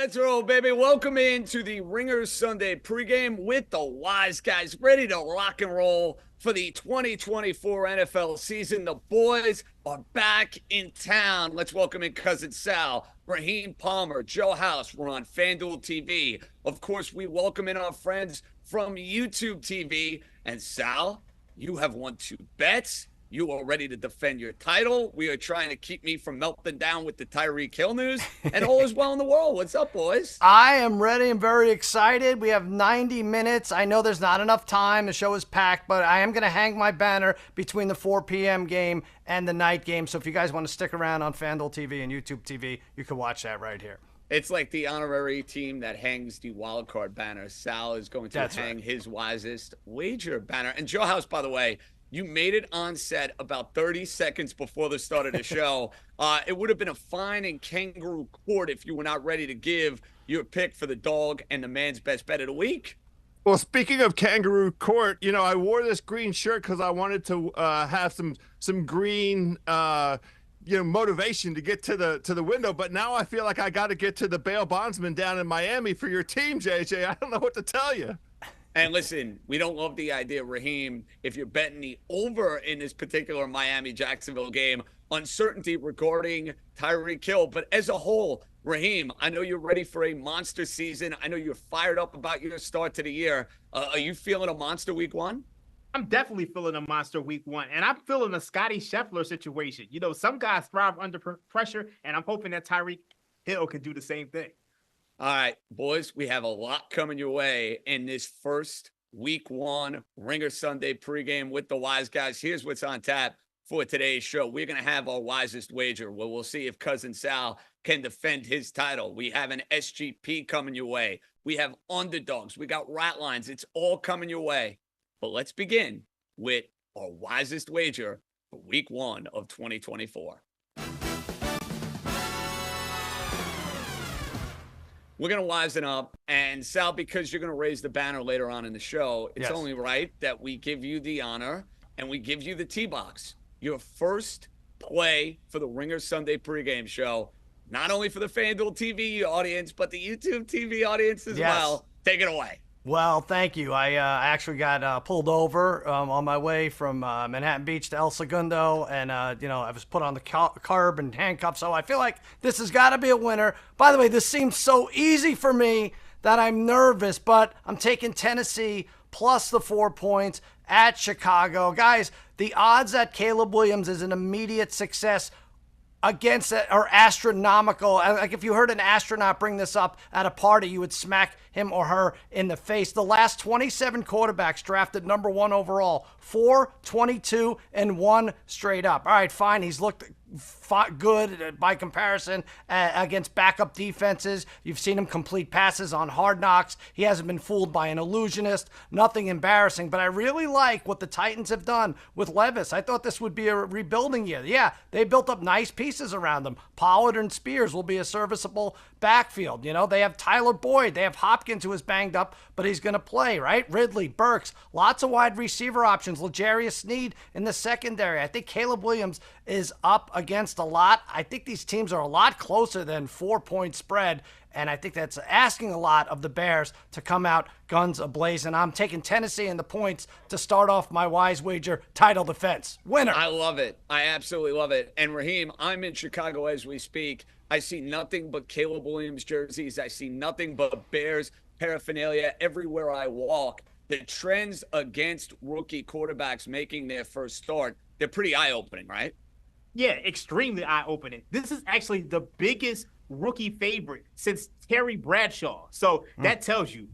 Let's roll, baby. Welcome into the Ringers Sunday pregame with the wise guys, ready to rock and roll for the 2024 NFL season. The boys are back in town. Let's welcome in Cousin Sal, Raheem Palmer, Joe House. We're on FanDuel TV. Of course, we welcome in our friends from YouTube TV. And Sal, you have won 2 bets. You are ready to defend your title. We are trying to keep me from melting down with the Tyreek Hill news. And all is well in the world. What's up, boys? I am ready and very excited. We have 90 minutes. I know there's not enough time. The show is packed, but I am going to hang my banner between the 4 p.m. game and the night game. So if you guys want to stick around on FanDuel TV and YouTube TV, you can watch that right here. It's like the honorary team that hangs the wild card banner. Sal is going to hang his wisest wager banner. And Joe House, by the way, you made it on set about 30 seconds before the start of the show. It would have been a fine in kangaroo court if you were not ready to give your pick for the dog and the man's best bet of the week. Well, speaking of kangaroo court, you know, I wore this green shirt because I wanted to have some green, motivation to get to the window. But now I feel like I got to get to the bail bondsman down in Miami for your team, JJ. I don't know what to tell you. And listen, we don't love the idea, Raheem, if you're betting the over in this particular Miami-Jacksonville game, uncertainty regarding Tyreek Hill. But as a whole, Raheem, I know you're ready for a monster season. I know you're fired up about your start to the year. Are you feeling a monster week 1? I'm definitely feeling a monster week 1, and I'm feeling a Scotty Scheffler situation. You know, some guys thrive under pressure, and I'm hoping that Tyreek Hill can do the same thing. All right, boys, we have a lot coming your way in this first week 1 Ringer Sunday pregame with the wise guys. Here's what's on tap for today's show. We're going to have our wisest wager where we'll see if Cousin Sal can defend his title. We have an SGP coming your way. We have underdogs. We got rat lines. It's all coming your way. But let's begin with our wisest wager for week 1 of 2024. We're going to wisen up, and Sal, because you're going to raise the banner later on in the show, it's only right that we give you the honor and we give you the tee box. Your first play for the Ringer Sunday pregame show, not only for the FanDuel TV audience, but the YouTube TV audience as well. Take it away. Well, thank you. I actually got pulled over on my way from Manhattan Beach to El Segundo, and, I was put on the curb and handcuffed, so I feel like this has got to be a winner. By the way, this seems so easy for me that I'm nervous, but I'm taking Tennessee plus the 4 points at Chicago. Guys, the odds that Caleb Williams is an immediate success against it are astronomical. Like if you heard an astronaut bring this up at a party, you would smack him or her in the face. The last 27 quarterbacks drafted number 1 overall, 4, 22, and 1 straight up. All right, fine. He's looked good by comparison against backup defenses. You've seen him complete passes on Hard Knocks. He hasn't been fooled by an illusionist. Nothing embarrassing. But I really like what the Titans have done with Levis. I thought this would be a rebuilding year. Yeah, they built up nice pieces around them. Pollard and Spears will be a serviceable backfield. You know, they have Tyler Boyd. They have Hopkins, who is banged up, but he's going to play, right? Ridley, Burks, lots of wide receiver options. L'Jarius Sneed in the secondary. I think Caleb Williams is up against a lot. I think these teams are a lot closer than 4-point spread, and I think that's asking a lot of the Bears to come out guns a-blazing. I'm taking Tennessee and the points to start off my wise wager title defense. Winner. I love it. I absolutely love it. And Raheem, I'm in Chicago as we speak. I see nothing but Caleb Williams jerseys. I see nothing but Bears paraphernalia everywhere I walk. The trends against rookie quarterbacks making their first start, they're pretty eye-opening, right? Yeah, extremely eye-opening. This is actually the biggest rookie favorite since Terry Bradshaw. So that tells you.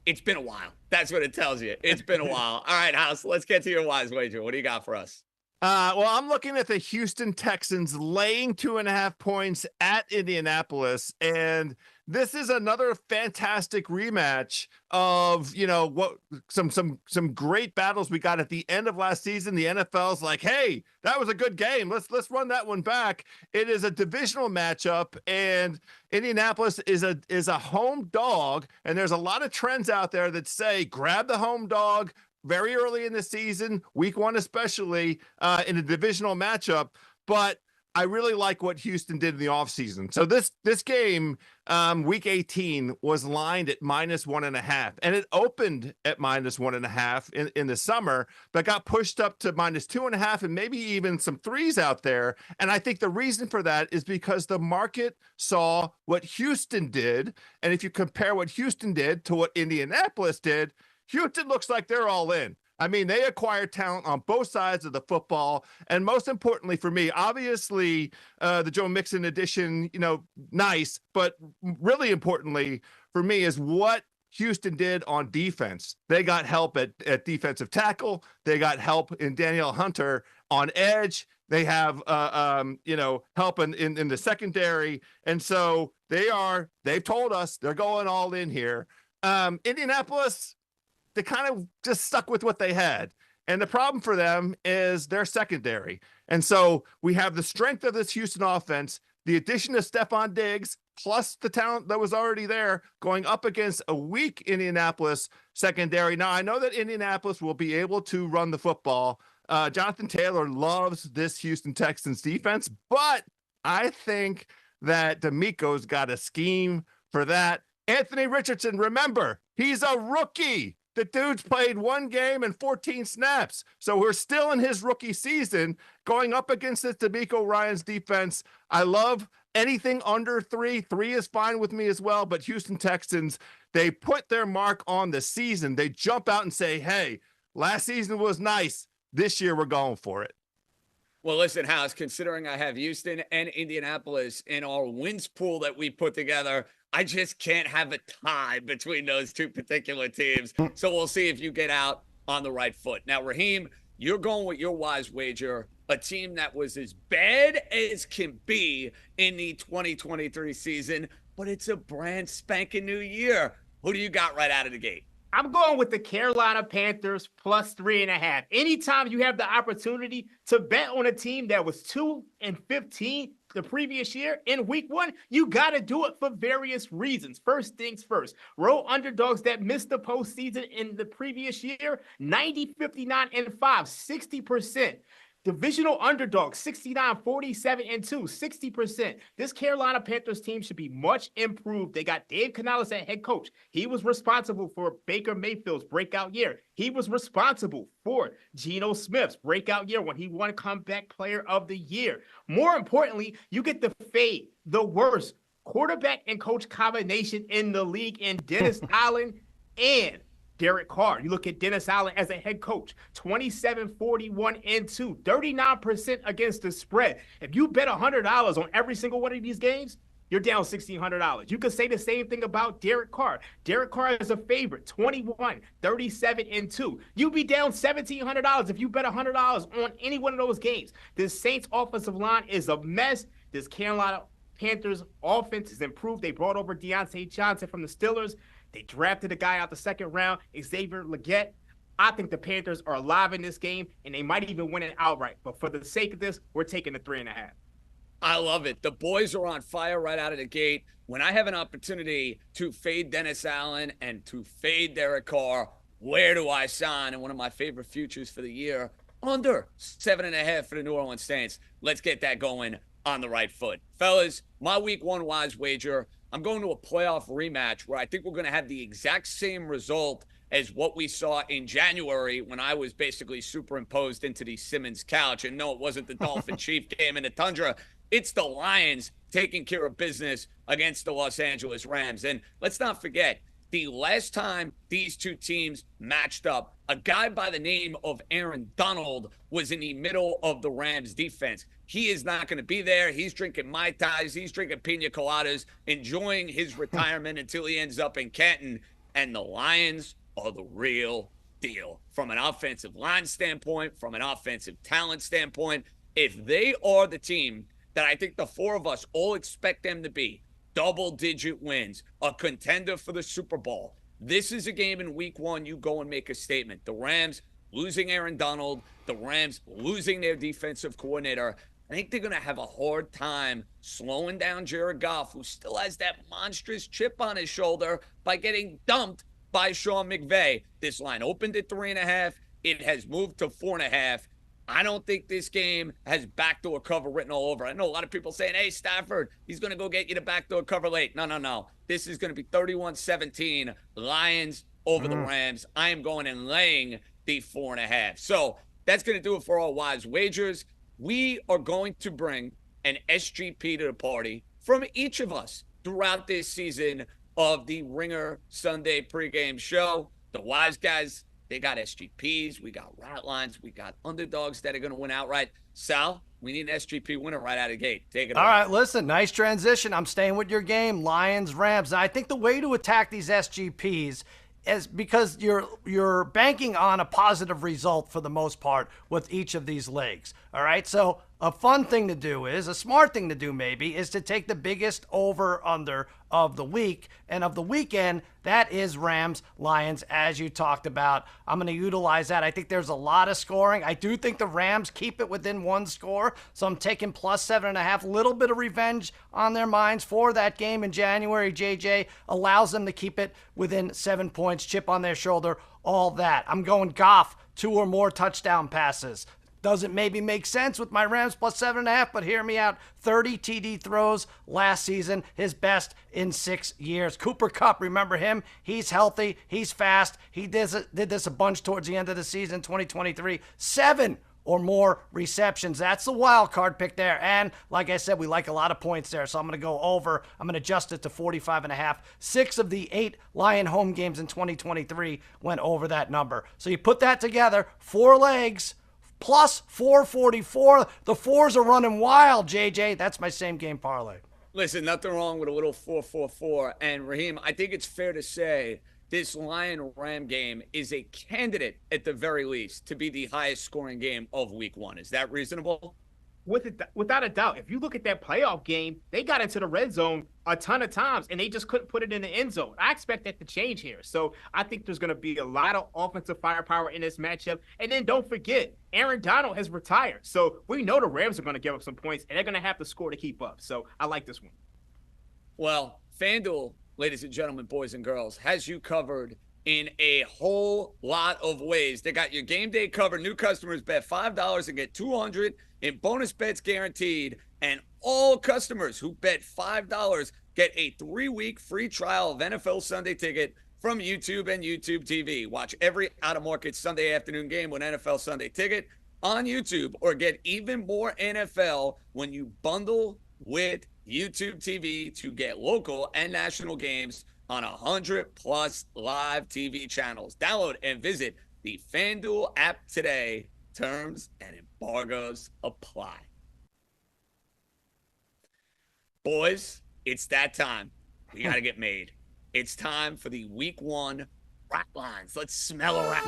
It's been a while. That's what it tells you. It's been a while. All right, House, let's get to your wise wager. What do you got for us? Well, I'm looking at the Houston Texans laying 2.5 points at Indianapolis, and this is another fantastic rematch of, some great battles we got at the end of last season. The NFL's like, hey, that was a good game. Let's run that one back. It is a divisional matchup, and Indianapolis is a home dog, and there's a lot of trends out there that say grab the home dog very early in the season, week 1 especially, in a divisional matchup. But I really like what Houston did in the offseason. So this game, week 18, was lined at -1.5, and it opened at -1.5 in the summer, but got pushed up to -2.5, and maybe even some threes out there. And I think the reason for that is because the market saw what Houston did, and if you compare what Houston did to what Indianapolis did, Houston looks like they're all in. I mean, they acquired talent on both sides of the football. And most importantly for me, obviously, the Joe Mixon addition, nice. But really importantly for me is what Houston did on defense. They got help at defensive tackle. They got help in Danielle Hunter on edge. They have, help in the secondary. And so they've told us they're going all in here. Indianapolis, they kind of just stuck with what they had. And the problem for them is their secondary. And so we have the strength of this Houston offense, the addition of Stephon Diggs, plus the talent that was already there going up against a weak Indianapolis secondary. Now, I know that Indianapolis will be able to run the football. Jonathan Taylor loves this Houston Texans defense, but I think that D'Amico's got a scheme for that. Anthony Richardson, remember, he's a rookie. The dude's played one game and 14 snaps. So we're still in his rookie season going up against this D'Amico Ryans defense. I love anything under 3. 3 is fine with me as well. But Houston Texans, they put their mark on the season. They jump out and say, hey, last season was nice. This year we're going for it. Well, listen, House, considering I have Houston and Indianapolis in our wins pool that we put together, I just can't have a tie between those two particular teams. So we'll see if you get out on the right foot. Now, Raheem, you're going with your wise wager, a team that was as bad as can be in the 2023 season, but it's a brand spanking new year. Who do you got right out of the gate? I'm going with the Carolina Panthers plus 3.5. Anytime you have the opportunity to bet on a team that was 2-15 the previous year in week 1, you got to do it for various reasons. First things first, road underdogs that missed the postseason in the previous year, 90, 59, and 5, 60%. Divisional underdog, 69, 47, and 2, 60%. This Carolina Panthers team should be much improved. They got Dave Canales at head coach. He was responsible for Baker Mayfield's breakout year. He was responsible for Geno Smith's breakout year when he won Comeback Player of the Year. More importantly, you get the fade, the worst quarterback and coach combination in the league in Dennis Allen and Derek Carr. You look at Dennis Allen as a head coach, 27, 41, and 2, 39% against the spread. If you bet $100 on every single one of these games, you're down $1,600. You could say the same thing about Derek Carr. Derek Carr is a favorite, 21, 37, and 2. You'd be down $1,700 if you bet $100 on any one of those games. This Saints offensive line is a mess. This Carolina Panthers offense is improved. They brought over Deontay Johnson from the Steelers. They drafted a guy out the second round, Xavier Legette. I think the Panthers are alive in this game, and they might even win it outright. But for the sake of this, we're taking the 3.5. I love it. The boys are on fire right out of the gate. When I have an opportunity to fade Dennis Allen and to fade Derek Carr, where do I sign? And one of my favorite futures for the year, under 7.5 for the New Orleans Saints. Let's get that going on the right foot. Fellas, my week 1 wise wager, I'm going to a playoff rematch where I think we're going to have the exact same result as what we saw in January when I was basically superimposed into the Simmons couch. And no, it wasn't the Dolphin-Chief game in the Tundra. It's the Lions taking care of business against the Los Angeles Rams. And let's not forget, the last time these two teams matched up, a guy by the name of Aaron Donald was in the middle of the Rams defense. He is not going to be there. He's drinking Mai Tais. He's drinking pina coladas, enjoying his retirement until he ends up in Canton. And the Lions are the real deal. From an offensive line standpoint, from an offensive talent standpoint, if they are the team that I think the four of us all expect them to be, double-digit wins, a contender for the Super Bowl, this is a game in week 1 you go and make a statement. The Rams losing Aaron Donald, the Rams losing their defensive coordinator. I think they're going to have a hard time slowing down Jared Goff, who still has that monstrous chip on his shoulder by getting dumped by Sean McVay. This line opened at 3.5. It has moved to 4.5. I don't think this game has backdoor cover written all over. I know a lot of people saying, hey, Stafford, he's going to go get you the backdoor cover late. No. This is going to be 31-17 Lions over the Rams. I am going and laying the 4.5. So that's going to do it for all wise wagers. We are going to bring an SGP to the party from each of us throughout this season of the Ringer Sunday pregame show. The wise guys, they got SGPs, we got rat lines, we got underdogs that are going to win outright. Sal, we need an SGP winner right out of the gate. Take it away. All right, listen, nice transition. I'm staying with your game, Lions, Rams. And I think the way to attack these SGPs is because you're banking on a positive result for the most part with each of these legs. All right, so a fun thing to do is, a smart thing to do maybe, is to take the biggest over-under of the week and of the weekend. That is Rams, Lions, as you talked about. I'm going to utilize that. I think there's a lot of scoring. I do think the Rams keep it within one score, so I'm taking plus 7.5. Little bit of revenge on their minds for that game in January. JJ allows them to keep it within 7 points, chip on their shoulder, all that. I'm going Goff, 2 or more touchdown passes. Doesn't maybe make sense with my Rams plus 7.5, but hear me out. 30 TD throws last season, his best in 6 years. Cooper Kupp, remember him? He's healthy, he's fast. He did this a bunch towards the end of the season, 2023. 7 or more receptions. That's the wild card pick there. And like I said, we like a lot of points there, so I'm going to go over. I'm going to adjust it to 45.5. 6 of the 8 Lion home games in 2023 went over that number. So you put that together, 4 legs, plus 444. The 4s are running wild, JJ. That's my same game parlay. Listen, nothing wrong with a little 444. And Raheem, I think it's fair to say this Lion-Ram game is a candidate, at the very least, to be the highest scoring game of week 1. Is that reasonable? Without a doubt. If you look at that playoff game, they got into the red zone a ton of times, and they just couldn't put it in the end zone. I expect that to change here. So I think there's going to be a lot of offensive firepower in this matchup. And then don't forget, Aaron Donald has retired. So we know the Rams are going to give up some points, and they're going to have to score to keep up. So I like this one. Well, FanDuel, ladies and gentlemen, boys and girls, has you covered in a whole lot of ways. They got your game day covered. New customers bet $5 and get $200 in bonus bets guaranteed. And all customers who bet $5 get a 3-week free trial of NFL Sunday Ticket from YouTube and YouTube TV. Watch every out-of-market Sunday afternoon game with NFL Sunday Ticket on YouTube, or get even more NFL when you bundle with YouTube TV to get local and national games on 100+ live TV channels. Download and visit the FanDuel app today. Terms and embargoes apply. Boys, it's that time. We got to get made. It's time for the week 1 rat lines. Let's smell a rat.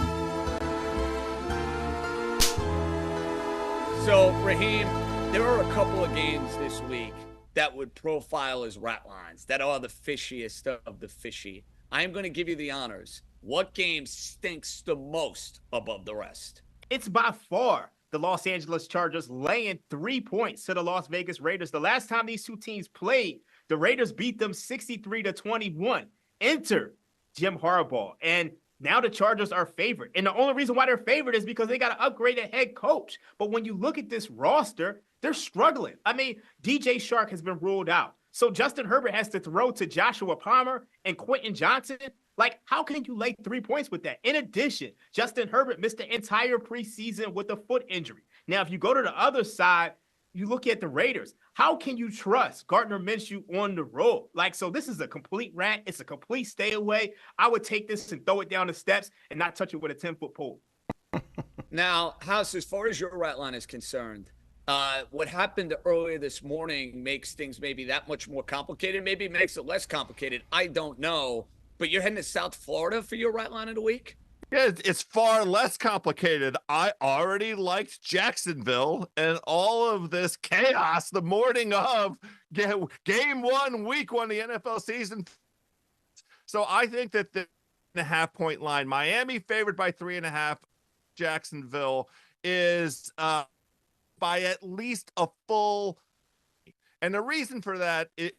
So, Raheem, there are a couple of games this week that would profile as rat lines, that are the fishiest of the fishy. I am going to give you the honors. What game stinks the most above the rest? It's by far the Los Angeles Chargers laying 3 points to the Las Vegas Raiders. The last time these two teams played, the Raiders beat them 63-21. Enter Jim Harbaugh. And now the Chargers are favored. And the only reason why they're favored is because they got to upgrade a head coach. But when you look at this roster, they're struggling. I mean, DJ Shark has been ruled out. So Justin Herbert has to throw to Joshua Palmer and Quentin Johnson. Like, how can you lay 3 points with that? In addition, Justin Herbert missed the entire preseason with a foot injury. Now, if you go to the other side, you look at the Raiders. How can you trust Gardner Minshew on the road? Like, so this is a complete rat. It's a complete stay away. I would take this and throw it down the steps and not touch it with a 10-foot pole. Now, House, as far as your rat line is concerned, what happened earlier this morning makes things maybe that much more complicated. Maybe it makes it less complicated. I don't know. But you're heading to South Florida for your rat line of the week? Yeah, it's far less complicated. I already liked Jacksonville, and all of this chaos the morning of game 1, week 1 of the NFL season. So I think that the 1.5-point line, Miami favored by 3.5, Jacksonville is by at least a full. And the reason for that is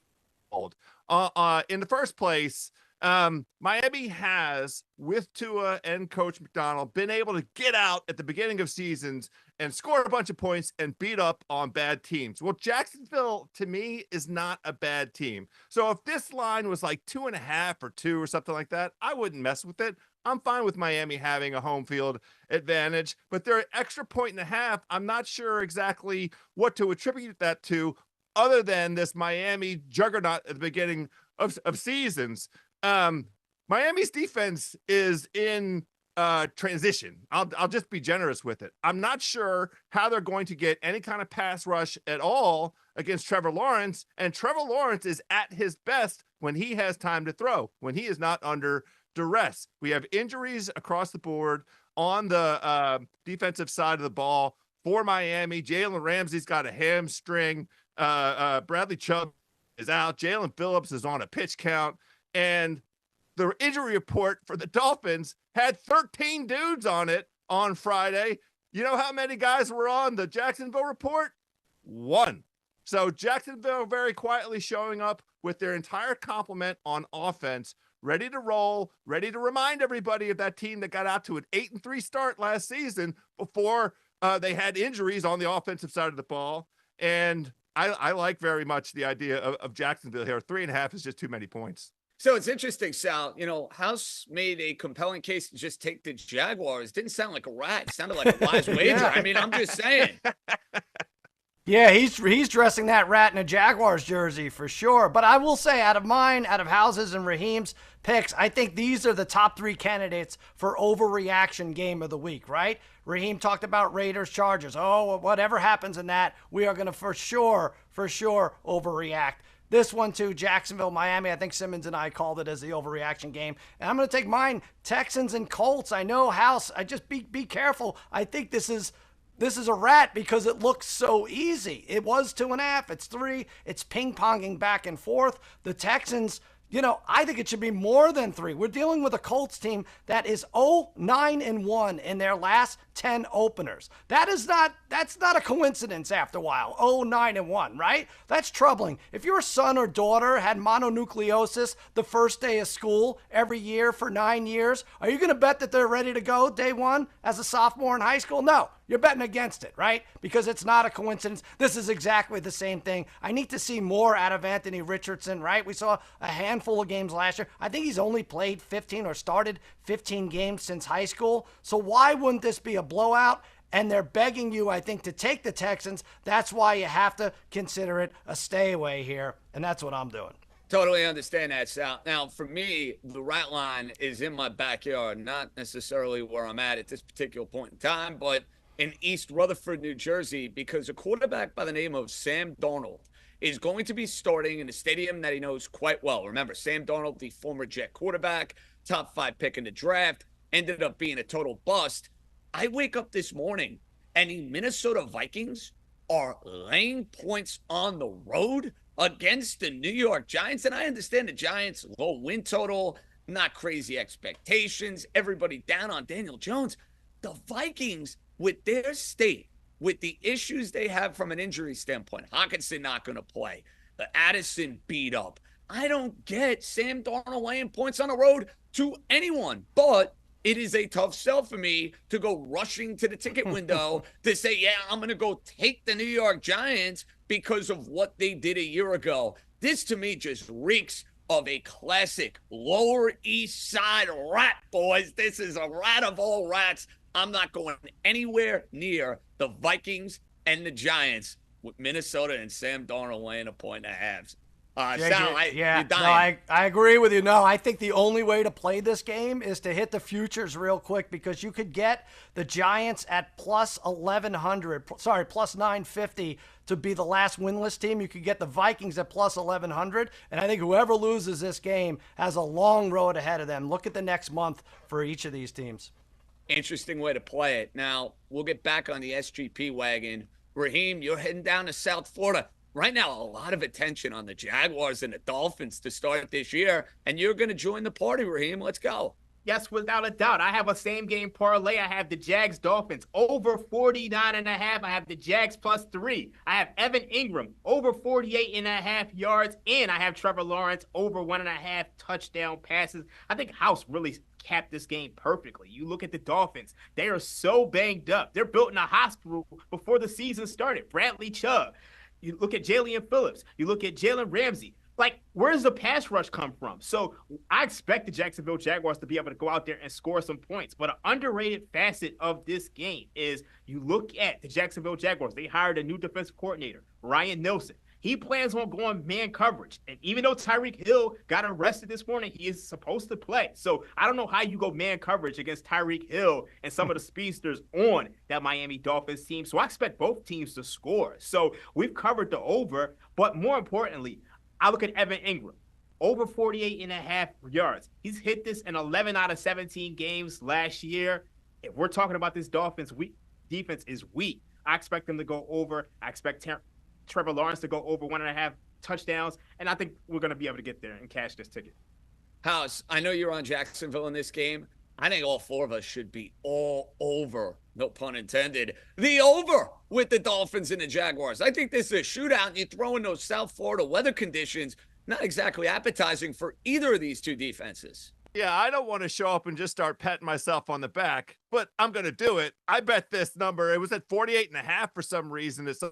in the first place, Miami has, with Tua and Coach McDonald, been able to get out at the beginning of seasons and score a bunch of points and beat up on bad teams. Well, Jacksonville, to me, is not a bad team. So if this line was like 2.5 or 2 or something like that, I wouldn't mess with it. I'm fine with Miami having a home field advantage, but their extra 1.5, I'm not sure exactly what to attribute that to other than this Miami juggernaut at the beginning of seasons. Miami's defense is in transition. I'll just be generous with it. I'm not sure how they're going to get any kind of pass rush at all against Trevor Lawrence, and Trevor Lawrence is at his best when he has time to throw, when he is not under duress. We have injuries across the board on the defensive side of the ball for Miami. Jalen Ramsey's got a hamstring. Bradley Chubb is out. Jalen Phillips is on a pitch count. And the injury report for the Dolphins had 13 dudes on it on Friday. You know how many guys were on the Jacksonville report? 1. So Jacksonville very quietly showing up with their entire complement on offense, ready to roll, ready to remind everybody of that team that got out to an 8-3 start last season before they had injuries on the offensive side of the ball. And I like very much the idea of Jacksonville here. 3.5 is just too many points. So it's interesting, Sal. You know, House made a compelling case to just take the Jaguars. Didn't sound like a rat. It sounded like a wise wager. Yeah. I mean, I'm just saying. Yeah, he's dressing that rat in a Jaguars jersey for sure. But I will say, out of House's and Raheem's picks, I think these are the top 3 candidates for overreaction game of the week, right? Raheem talked about Raiders, Chargers. Oh, whatever happens in that, we are going to for sure overreact. This one too, Jacksonville, Miami. I think Simmons and I called it as the overreaction game. And I'm going to take mine, Texans and Colts. I know, House, I just be careful. I think this is a rat because it looks so easy. It was 2.5. It's 3. It's ping-ponging back and forth. The Texans, I think it should be more than 3. We're dealing with a Colts team that is 0-9-1 in their last 10 openers. That's not a coincidence after a while. 0-9-1, right? That's troubling. If your son or daughter had mononucleosis the first day of school every year for 9 years, are you going to bet that they're ready to go day one as a sophomore in high school? No. You're betting against it, right? Because it's not a coincidence. This is exactly the same thing. I need to see more out of Anthony Richardson, right? We saw a handful of games last year. I think he's only played 15 or started 15 games since high school. So why wouldn't this be a blowout? And they're begging you, I think, to take the Texans. That's why you have to consider it a stay away here. And that's what I'm doing. Totally understand that, Sal. Now, for me, the rat line is in my backyard, not necessarily where I'm at this particular point in time, but in East Rutherford, New Jersey, because a quarterback by the name of Sam Darnold is going to be starting in a stadium that he knows quite well. Remember, Sam Darnold, the former Jet quarterback, top 5 pick in the draft, ended up being a total bust. I wake up this morning and the Minnesota Vikings are laying points on the road against the New York Giants. And I understand the Giants, low win total, not crazy expectations, everybody down on Daniel Jones. The Vikings, with their state, with the issues they have from an injury standpoint, Hawkinson not going to play, Addison beat up. I don't get Sam Darnold laying points on the road to anyone, but it is a tough sell for me to go rushing to the ticket window to say, yeah, I'm going to go take the New York Giants because of what they did a year ago. This to me just reeks of a classic Lower East Side rat, boys. This is a rat of all rats. I'm not going anywhere near the Vikings and the Giants with Minnesota and Sam Darnold laying 1.5. Sal, you're dying. No, I agree with you. No, I think the only way to play this game is to hit the futures real quick because you could get the Giants at plus 950 to be the last winless team. You could get the Vikings at plus 1,100. And I think whoever loses this game has a long road ahead of them. Look at the next month for each of these teams. Interesting way to play it. Now, we'll get back on the SGP wagon. Raheem, you're heading down to South Florida. Right now, a lot of attention on the Jaguars and the Dolphins to start this year, and you're going to join the party, Raheem. Let's go. Yes, without a doubt. I have a same game parlay. I have the Jags Dolphins over 49.5. I have the Jags +3. I have Evan Ingram over 48.5 yards. And I have Trevor Lawrence over 1.5 touchdown passes. I think House really capped this game perfectly. You look at the Dolphins. They are so banged up. They're built in a hospital before the season started. Bradley Chubb. You look at Jalen Phillips. You look at Jalen Ramsey. Like, where does the pass rush come from? So I expect the Jacksonville Jaguars to be able to go out there and score some points. But an underrated facet of this game is you look at the Jacksonville Jaguars. They hired a new defensive coordinator, Ryan Nielsen. He plans on going man coverage. And even though Tyreek Hill got arrested this morning, he is supposed to play. So I don't know how you go man coverage against Tyreek Hill and some of the speedsters on that Miami Dolphins team. So I expect both teams to score. So we've covered the over. But more importantly, I look at Evan Ingram, over 48.5 yards. He's hit this in 11 out of 17 games last year. If we're talking about this Dolphins defense is weak, I expect them to go over. I expect Trevor Lawrence to go over 1.5 touchdowns, and I think we're going to be able to get there and cash this ticket. House, I know you're on Jacksonville in this game. I think all four of us should be all over, no pun intended, the over with the Dolphins and the Jaguars. I think this is a shootout, and you throw in those South Florida weather conditions, not exactly appetizing for either of these two defenses. Yeah, I don't want to show up and just start patting myself on the back, but I'm going to do it. I bet this number, it was at 48.5 for some reason. It's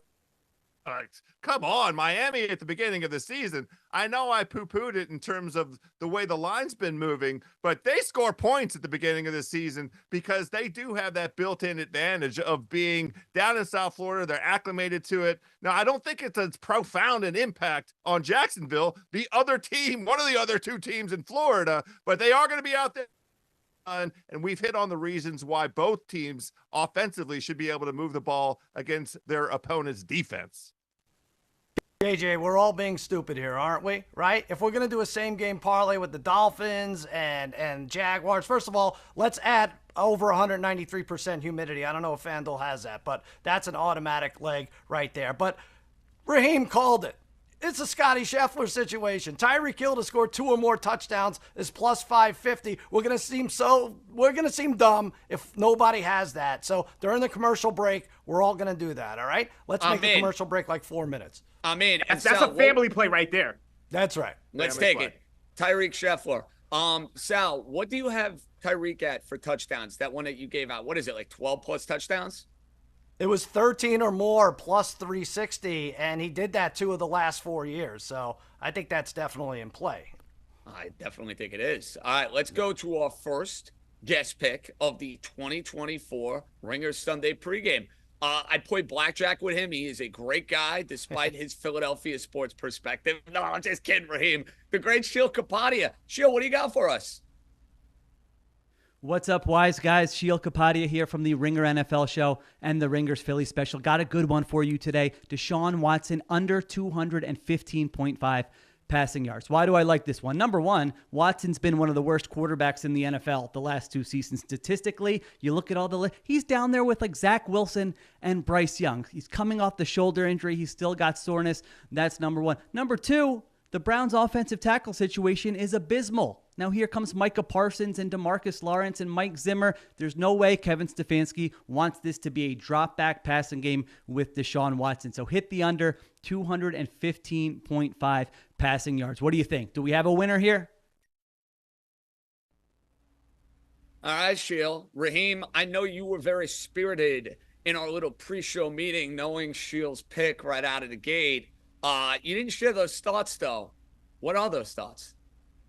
come on, Miami at the beginning of the season. I know I poo-pooed it in terms of the way the line's been moving, but they score points at the beginning of the season because they do have that built-in advantage of being down in South Florida. They're acclimated to it. Now, I don't think it's as profound an impact on Jacksonville, the other team, one of the other two teams in Florida, but they are going to be out there. And we've hit on the reasons why both teams offensively should be able to move the ball against their opponent's defense. JJ, we're all being stupid here, aren't we? Right? If we're going to do a same game parlay with the Dolphins and Jaguars, first of all, let's add over 193% humidity. I don't know if FanDuel has that, but that's an automatic leg right there. But Raheem called it. It's a Scotty Scheffler situation. Tyreek Hill to score 2 or more touchdowns is plus 550. We're gonna seem dumb if nobody has that. So during the commercial break, we're all gonna do that. All right? Let's make the commercial break like 4 minutes. I'm in. That's a family play right there. That's right. Let's take it. Tyreek Scheffler. Sal, what do you have Tyreek at for touchdowns? That one that you gave out. What is it, like 12 plus touchdowns? It was 13 or more plus 360, and he did that 2 of the last 4 years. So I think that's definitely in play. I definitely think it is. All right, let's go to our first guest pick of the 2024 Ringers Sunday pregame. I played blackjack with him. He is a great guy, despite his Philadelphia sports perspective. No, I'm just kidding, Raheem. The great Sheil Kapadia. Sheil, what do you got for us? What's up, wise guys? Sheil Kapadia here from the Ringer NFL show and the Ringers Philly special. Got a good one for you today. Deshaun Watson under 215.5 passing yards. Why do I like this one? Number one, Watson's been one of the worst quarterbacks in the NFL the last 2 seasons. Statistically, you look at all he's down there with like Zach Wilson and Bryce Young. He's coming off the shoulder injury. He's still got soreness. That's number one. Number two, the Browns' offensive tackle situation is abysmal. Now here comes Micah Parsons and DeMarcus Lawrence and Mike Zimmer. There's no way Kevin Stefanski wants this to be a drop-back passing game with Deshaun Watson. So hit the under 215.5 passing yards. What do you think? Do we have a winner here? All right, Sheil. Raheem, I know you were very spirited in our little pre-show meeting, knowing Sheil's pick right out of the gate. You didn't share those thoughts, though. What are those thoughts?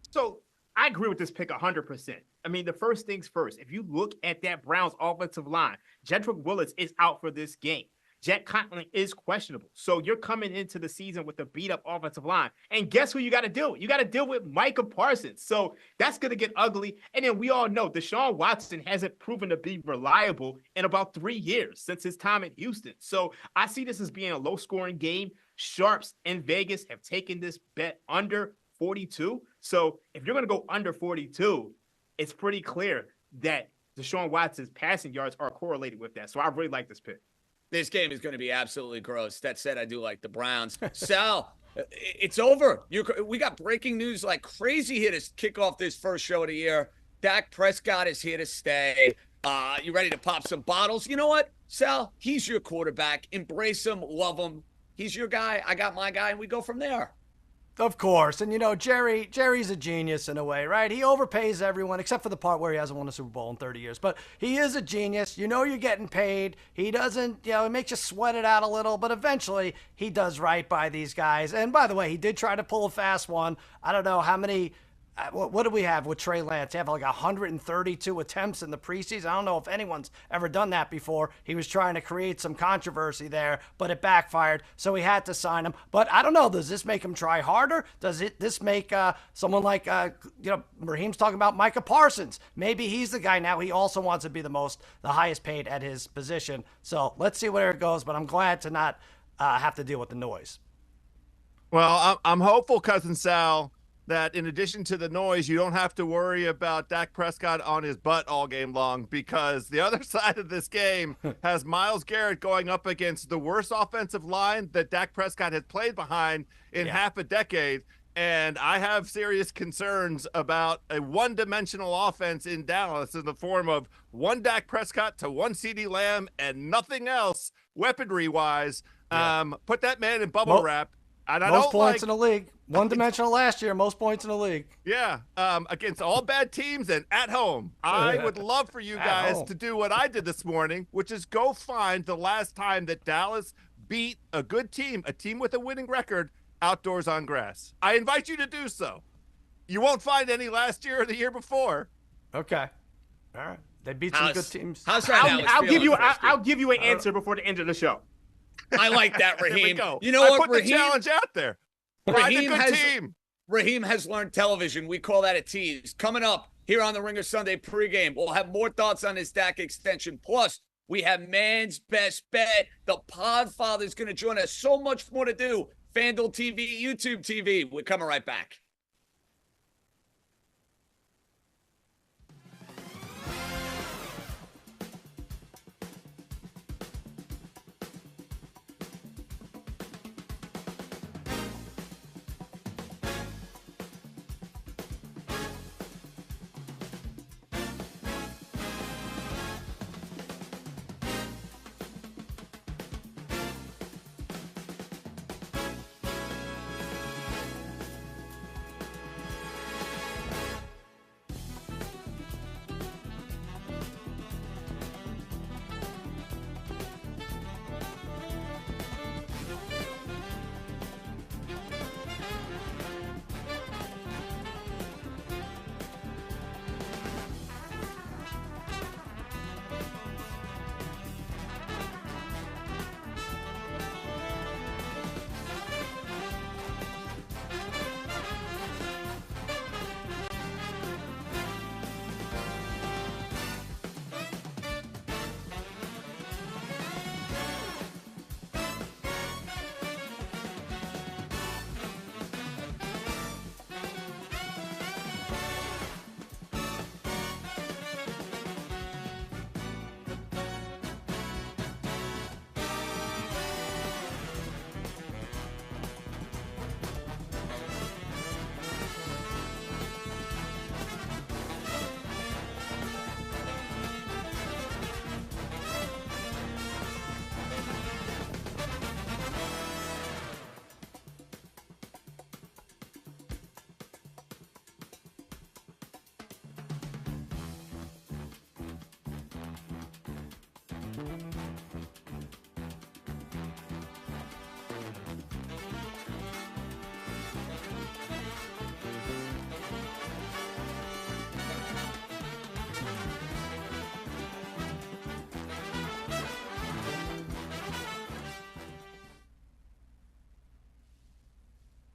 So I agree with this pick 100%. I mean, the first things first, if you look at that Browns offensive line, Jedrick Willis is out for this game. Jack Conklin is questionable. So you're coming into the season with a beat-up offensive line. And guess who you got to deal with? You got to deal with Micah Parsons. So that's going to get ugly. And then we all know Deshaun Watson hasn't proven to be reliable in about 3 years since his time at Houston. So I see this as being a low-scoring game. Sharps in Vegas have taken this bet under 42. So if you're going to go under 42, it's pretty clear that Deshaun Watson's passing yards are correlated with that. So I really like this pick. This game is going to be absolutely gross. That said, I do like the Browns. Sal, it's over. We got breaking news like crazy here to kick off this first show of the year. Dak Prescott is here to stay. You ready to pop some bottles? You know what, Sal? He's your quarterback. Embrace him, love him. He's your guy. I got my guy, and we go from there. Of course. And, Jerry's a genius in a way, right? He overpays everyone, except for the part where he hasn't won a Super Bowl in 30 years. But he is a genius. You're getting paid. He doesn't, it makes you sweat it out a little. But eventually, he does right by these guys. And, by the way, he did try to pull a fast one. I don't know how many... What do we have with Trey Lance? They have like 132 attempts in the preseason. I don't know if anyone's ever done that before. He was trying to create some controversy there, but it backfired, so he had to sign him. But I don't know. Does this make him try harder? Does this make someone like, Raheem's talking about Micah Parsons? Maybe he's the guy now. He also wants to be the highest paid at his position. So let's see where it goes, but I'm glad to not have to deal with the noise. Well, I'm hopeful, Cousin Sal, that in addition to the noise, you don't have to worry about Dak Prescott on his butt all game long, because the other side of this game has Myles Garrett going up against the worst offensive line that Dak Prescott has played behind in half a decade. And I have serious concerns about a one-dimensional offense in Dallas in the form of one Dak Prescott to one CeeDee Lamb and nothing else weaponry-wise. Put that man in bubble wrap. And most points in the league. One-dimensional last year, most points in the league. Yeah, against all bad teams and at home. I would love for you guys to do what I did this morning, which is go find the last time that Dallas beat a good team, a team with a winning record, outdoors on grass. I invite you to do so. You won't find any last year or the year before. Okay. All right. They beat some good teams. I'll give you an answer before the end of the show. I like that, Raheem. There we go. You know what, put Raheem? the challenge out there. Raheem has learned television. We call that a tease. Coming up here on the Ringer Sunday pregame, we'll have more thoughts on his Dak extension. Plus, we have man's best bet. The Podfather is going to join us. So much more to do. FanDuel TV, YouTube TV. We're coming right back.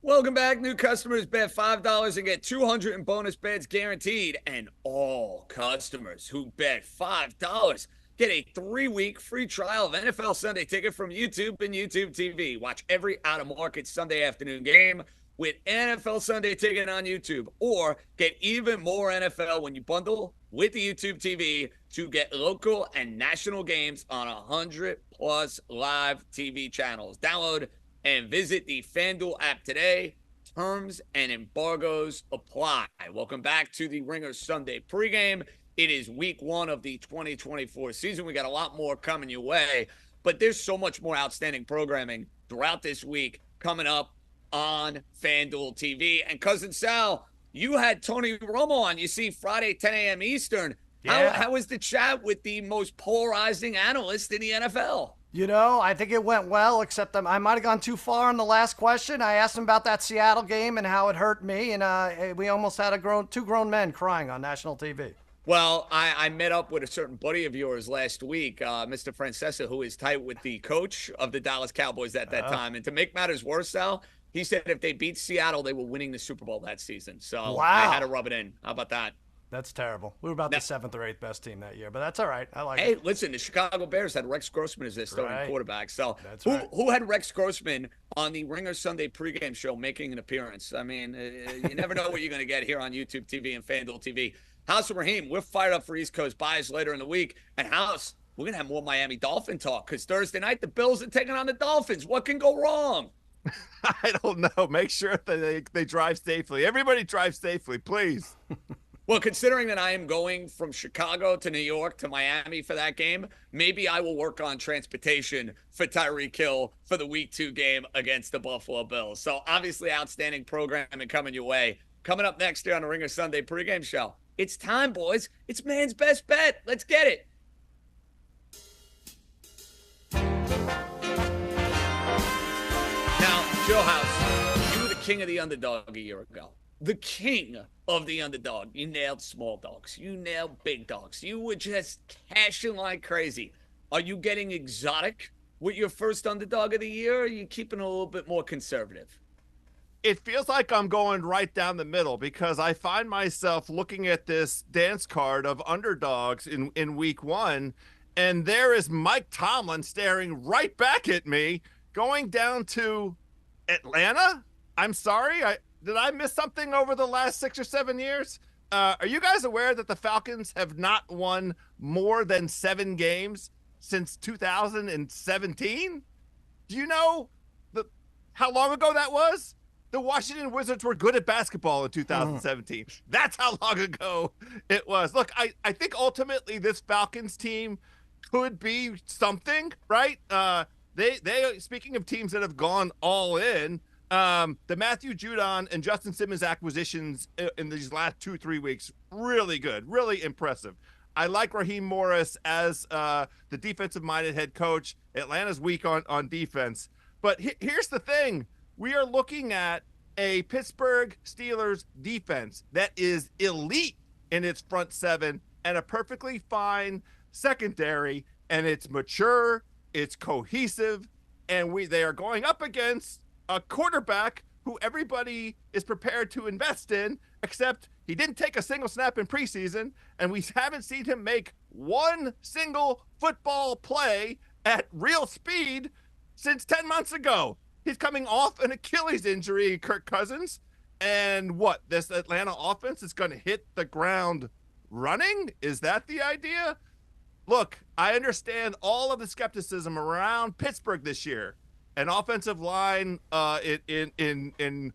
Welcome back. New customers bet $5 and get $200 in bonus bets guaranteed. And all customers who bet $5 get a 3-week free trial of NFL Sunday Ticket from YouTube and YouTube TV. Watch every out-of-market Sunday afternoon game with NFL Sunday Ticket on YouTube. Or get even more NFL when you bundle with the YouTube TV to get local and national games on 100+ live TV channels. Download and visit the FanDuel app today. Terms and embargoes apply. Welcome back to the Ringer Sunday pregame. It is week 1 of the 2024 season. We got a lot more coming your way, but there's so much more outstanding programming throughout this week coming up on FanDuel TV. And Cousin Sal, you had Tony Romo on, you see, Friday, 10 a.m. Eastern. Yeah. How was the chat with the most polarizing analyst in the NFL? You know, I think it went well, except I might have gone too far in the last question. I asked him about that Seattle game and how it hurt me, and we almost had two grown men crying on national TV. Well, I met up with a certain buddy of yours last week, Mr. Francesa, who is tight with the coach of the Dallas Cowboys at that time. And to make matters worse, Sal, he said if they beat Seattle, they were winning the Super Bowl that season. So wow. I had to rub it in. How about that? That's terrible. We were about the 7th or 8th best team that year, but that's all right. I like it. Hey, listen, the Chicago Bears had Rex Grossman as their starting quarterback. So who had Rex Grossman on the Ringer Sunday pregame show making an appearance? I mean, you never know what you're going to get here on YouTube TV and FanDuel TV. House of Raheem, we're fired up for East Coast buys later in the week. And House, we're going to have more Miami Dolphin talk because Thursday night the Bills are taking on the Dolphins. What can go wrong? I don't know. Make sure that they drive safely. Everybody drive safely, please. Well, considering that I am going from Chicago to New York to Miami for that game, maybe I will work on transportation for Tyreek Hill for the Week 2 game against the Buffalo Bills. So obviously outstanding programming coming your way. Coming up next year on the Ringer Sunday pregame show. It's time, boys. It's man's best bet. Let's get it. Now, Joe House, you were the king of the underdog a year ago. The king of the underdog. You nailed small dogs. You nailed big dogs. You were just cashing like crazy. Are you getting exotic with your first underdog of the year, or are you keeping it a little bit more conservative? It feels like I'm going right down the middle because I find myself looking at this dance card of underdogs in week 1, and there is Mike Tomlin staring right back at me, going down to Atlanta. I'm sorry, did I miss something over the last 6 or 7 years? Are you guys aware that the Falcons have not won more than 7 games since 2017? Do you know how long ago that was? The Washington Wizards were good at basketball in 2017. That's how long ago it was. Look, I think ultimately this Falcons team could be something, right? They speaking of teams that have gone all in, the Matthew Judon and Justin Simmons acquisitions in these last 2-3 weeks, really good, really impressive. I like Raheem Morris as the defensive-minded head coach. Atlanta's weak on defense. But here's the thing. We are looking at a Pittsburgh Steelers defense that is elite in its front 7 and a perfectly fine secondary, and it's mature, it's cohesive, and they are going up against a quarterback who everybody is prepared to invest in, except he didn't take a single snap in preseason, and we haven't seen him make one single football play at real speed since 10 months ago. He's coming off an Achilles injury, Kirk Cousins. And this Atlanta offense is going to hit the ground running? Is that the idea? Look, I understand all of the skepticism around Pittsburgh this year. An offensive line in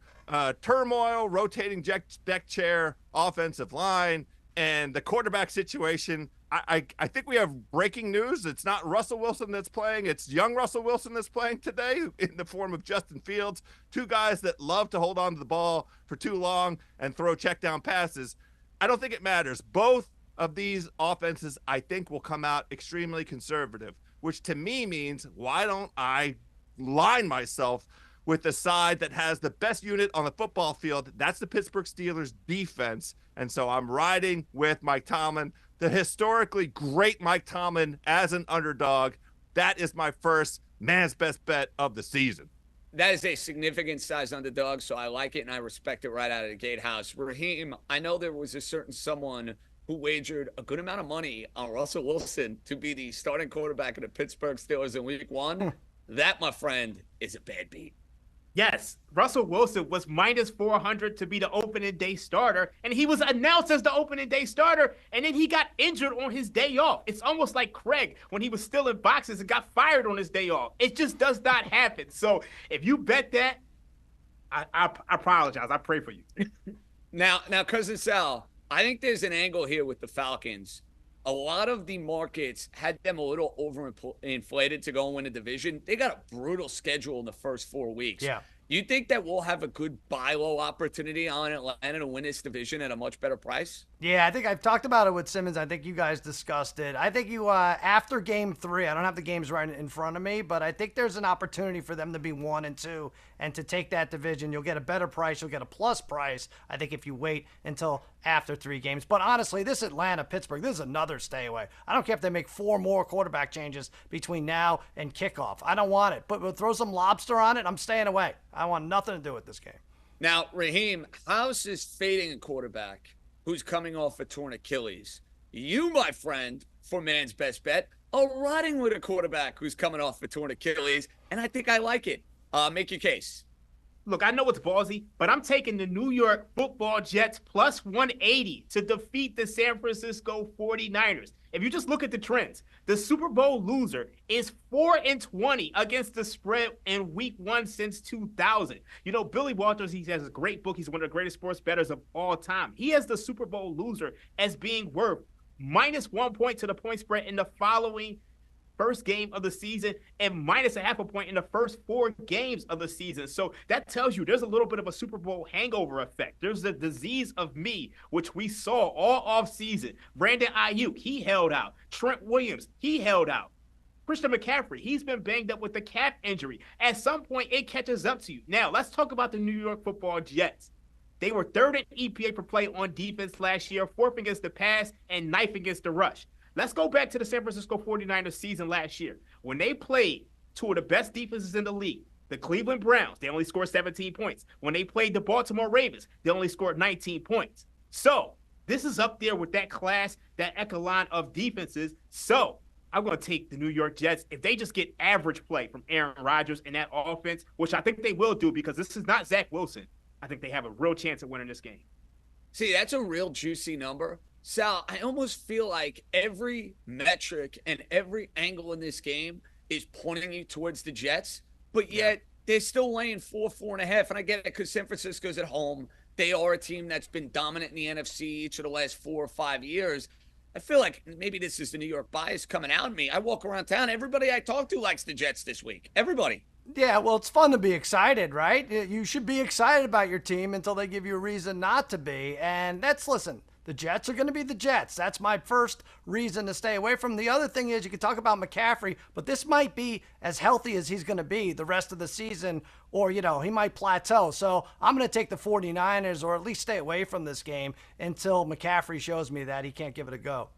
turmoil, rotating deck chair offensive line, and the quarterback situation. I think we have breaking news. It's not Russell Wilson that's playing. It's young Russell Wilson that's playing today in the form of Justin Fields, 2 guys that love to hold on to the ball for too long and throw check down passes. I don't think it matters. Both of these offenses, I think, will come out extremely conservative, which to me means why don't I line myself with the side that has the best unit on the football field? That's the Pittsburgh Steelers defense. And so I'm riding with Mike Tomlin, the historically great Mike Tomlin as an underdog. That is my first man's best bet of the season. That is a significant size underdog, so I like it and I respect it right out of the gatehouse. Raheem, I know there was a certain someone who wagered a good amount of money on Russell Wilson to be the starting quarterback of the Pittsburgh Steelers in week 1. That, my friend, is a bad beat. Yes, Russell Wilson was minus 400 to be the opening day starter, and he was announced as the opening day starter, and then he got injured on his day off. It's almost like Craig when he was still in boxes and got fired on his day off. It just does not happen. So if you bet that, I apologize. I pray for you. Now, Cousin Sal, I think there's an angle here with the Falcons. A lot of the markets had them a little overinflated to go and win a division. They got a brutal schedule in the first 4 weeks. Yeah. You think that we'll have a good buy low opportunity on Atlanta to win this division at a much better price? Yeah, I think I've talked about it with Simmons. I think you guys discussed it. I think you, after game 3, I don't have the games right in front of me, but I think there's an opportunity for them to be 1 and 2 and to take that division. You'll get a better price. You'll get a plus price, I think, if you wait until after 3 games. But honestly, this Atlanta, Pittsburgh, this is another stay away. I don't care if they make 4 more quarterback changes between now and kickoff. I don't want it. But we'll throw some lobster on it. I'm staying away. I want nothing to do with this game. Now, Raheem, House is fading a quarterback who's coming off a torn Achilles. You, my friend, for man's best bet, are riding with a quarterback who's coming off a torn Achilles, and I think I like it. Make your case. Look, I know it's ballsy, but I'm taking the New York Football Jets plus 180 to defeat the San Francisco 49ers. If you just look at the trends, the Super Bowl loser is 4-20 against the spread in week 1 since 2000. You know, Billy Walters, he has a great book. He's one of the greatest sports bettors of all time. He has the Super Bowl loser as being worth -1 point to the point spread in the following first game of the season and -0.5 point in the first 4 games of the season. So that tells you there's a little bit of a Super Bowl hangover effect. There's the disease of me, which we saw all off season. Brandon Ayuk, he held out. Trent Williams, he held out. Christian McCaffrey, he's been banged up with the calf injury. At some point, it catches up to you. Now, let's talk about the New York Football Jets. They were 3rd in EPA per play on defense last year, 4th against the pass, and 9th against the rush. Let's go back to the San Francisco 49ers season last year. When they played 2 of the best defenses in the league, the Cleveland Browns, they only scored 17 points. When they played the Baltimore Ravens, they only scored 19 points. So this is up there with that class, that echelon of defenses. So I'm going to take the New York Jets. If they just get average play from Aaron Rodgers in that offense, which I think they will do because this is not Zach Wilson, I think they have a real chance at winning this game. See, that's a real juicy number. Sal, I almost feel like every metric and every angle in this game is pointing you towards the Jets, but yet they're still laying 4.5. And I get it because San Francisco's at home. They are a team that's been dominant in the NFC each of the last 4 or 5 years. I feel like maybe this is the New York bias coming out of me. I walk around town. Everybody I talk to likes the Jets this week. Everybody. Yeah, well, it's fun to be excited, right? You should be excited about your team until they give you a reason not to be. And listen, the Jets are going to be the Jets. That's my first reason to stay away from. The other thing is you can talk about McCaffrey, but this might be as healthy as he's going to be the rest of the season, or, he might plateau. So I'm going to take the 49ers, or at least stay away from this game until McCaffrey shows me that he can't give it a go.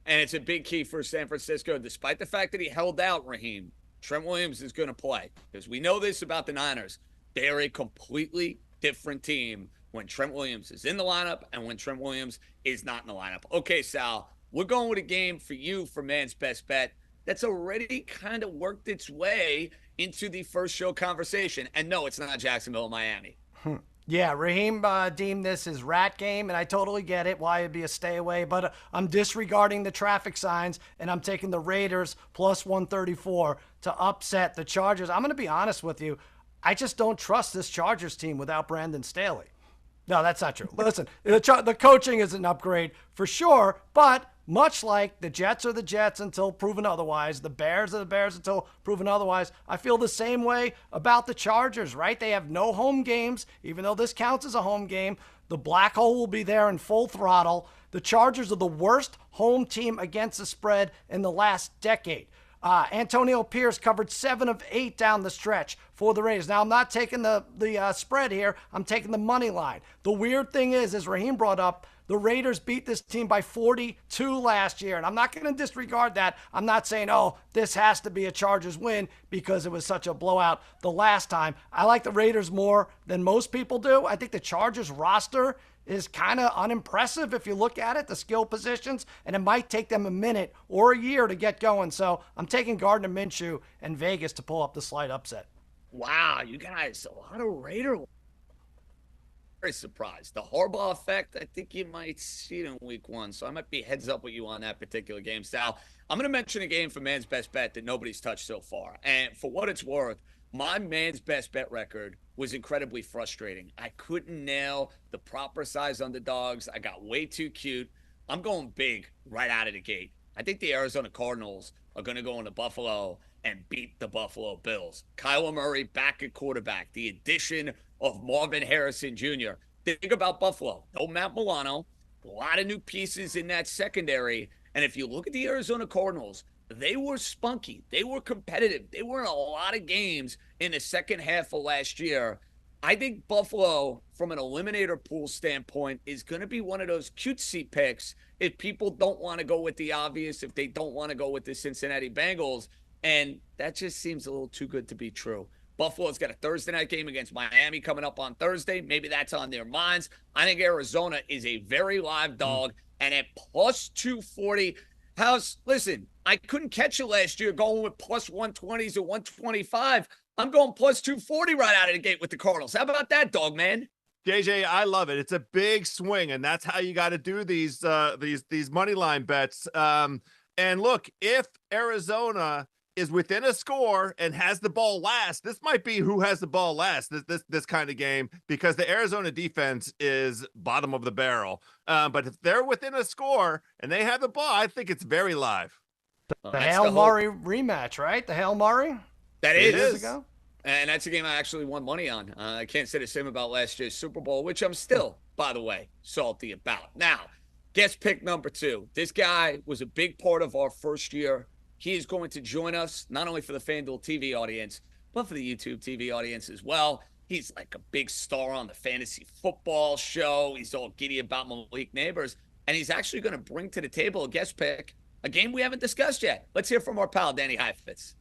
And it's a big key for San Francisco, despite the fact that he held out, Raheem. Trent Williams is going to play, because we know this about the Niners. They are a completely different team when Trent Williams is in the lineup and when Trent Williams is not in the lineup. Okay, Sal, we're going with a game for you for man's best bet that's already kind of worked its way into the first show conversation. And no, it's not Jacksonville, Miami. Yeah, Raheem deemed this his rat game, and I totally get it, why it'd be a stay away, but I'm disregarding the traffic signs, and I'm taking the Raiders plus 134 to upset the Chargers. I'm going to be honest with you. I just don't trust this Chargers team without Brandon Staley. No, that's not true. Listen, the coaching is an upgrade for sure, but much like the Jets are the Jets until proven otherwise, the Bears are the Bears until proven otherwise, I feel the same way about the Chargers, right? They have no home games, even though this counts as a home game. The black hole will be there in full throttle. The Chargers are the worst home team against the spread in the last decade. Antonio Pierce covered 7 of 8 down the stretch for the Raiders. Now, I'm not taking the spread here. I'm taking the money line. The weird thing is, as Raheem brought up, the Raiders beat this team by 42 last year. And I'm not going to disregard that. I'm not saying, oh, this has to be a Chargers win because it was such a blowout the last time. I like the Raiders more than most people do. I think the Chargers roster is kind of unimpressive if you look at it, the skill positions, and it might take them a minute or a year to get going. So I'm taking Gardner Minshew and Vegas to pull up the slight upset. Wow, you guys, a lot of Raider. Very surprised. The Harbaugh effect, I think you might see it in week 1. So I might be heads up with you on that particular game. Sal, I'm going to mention a game for man's best bet that nobody's touched so far. And for what it's worth, My man's best bet record was incredibly frustrating. I couldn't nail the proper size underdogs. I got way too cute. I'm going big right out of the gate. I think the Arizona Cardinals are going to go into Buffalo and beat the Buffalo Bills. Kyler Murray back at quarterback. The addition of Marvin Harrison Jr. Think about Buffalo. No Matt Milano. A lot of new pieces in that secondary. And if you look at the Arizona Cardinals, they were spunky. They were competitive. They were in a lot of games in the second half of last year. I think Buffalo, from an eliminator pool standpoint, is going to be one of those cutesy picks if people don't want to go with the obvious, if they don't want to go with the Cincinnati Bengals. And that just seems a little too good to be true. Buffalo's got a Thursday night game against Miami coming up on Thursday. Maybe that's on their minds. I think Arizona is a very live dog. And at plus 240, House, listen, I couldn't catch you last year going with plus 120s or 125. I'm going plus 240 right out of the gate with the Cardinals. How about that, dog man? JJ, I love it. It's a big swing, and that's how you got to do these money line bets. And look, if Arizona is within a score and has the ball last, this might be who has the ball last this kind of game, because the Arizona defense is bottom of the barrel. But if they're within a score and they have the ball, I think it's very live. The Hail Murray rematch, right? The Hail Murray? That is. is. Years ago? And that's a game I actually won money on. I can't say the same about last year's Super Bowl, which I'm still, by the way, salty about. Now, guest pick number 2. This guy was a big part of our first year. He is going to join us, not only for the FanDuel TV audience, but for the YouTube TV audience as well. He's like a big star on the fantasy football show. He's all giddy about Malik Neighbors. And he's actually going to bring to the table a guest pick, a game we haven't discussed yet. Let's hear from our pal, Danny Heifetz.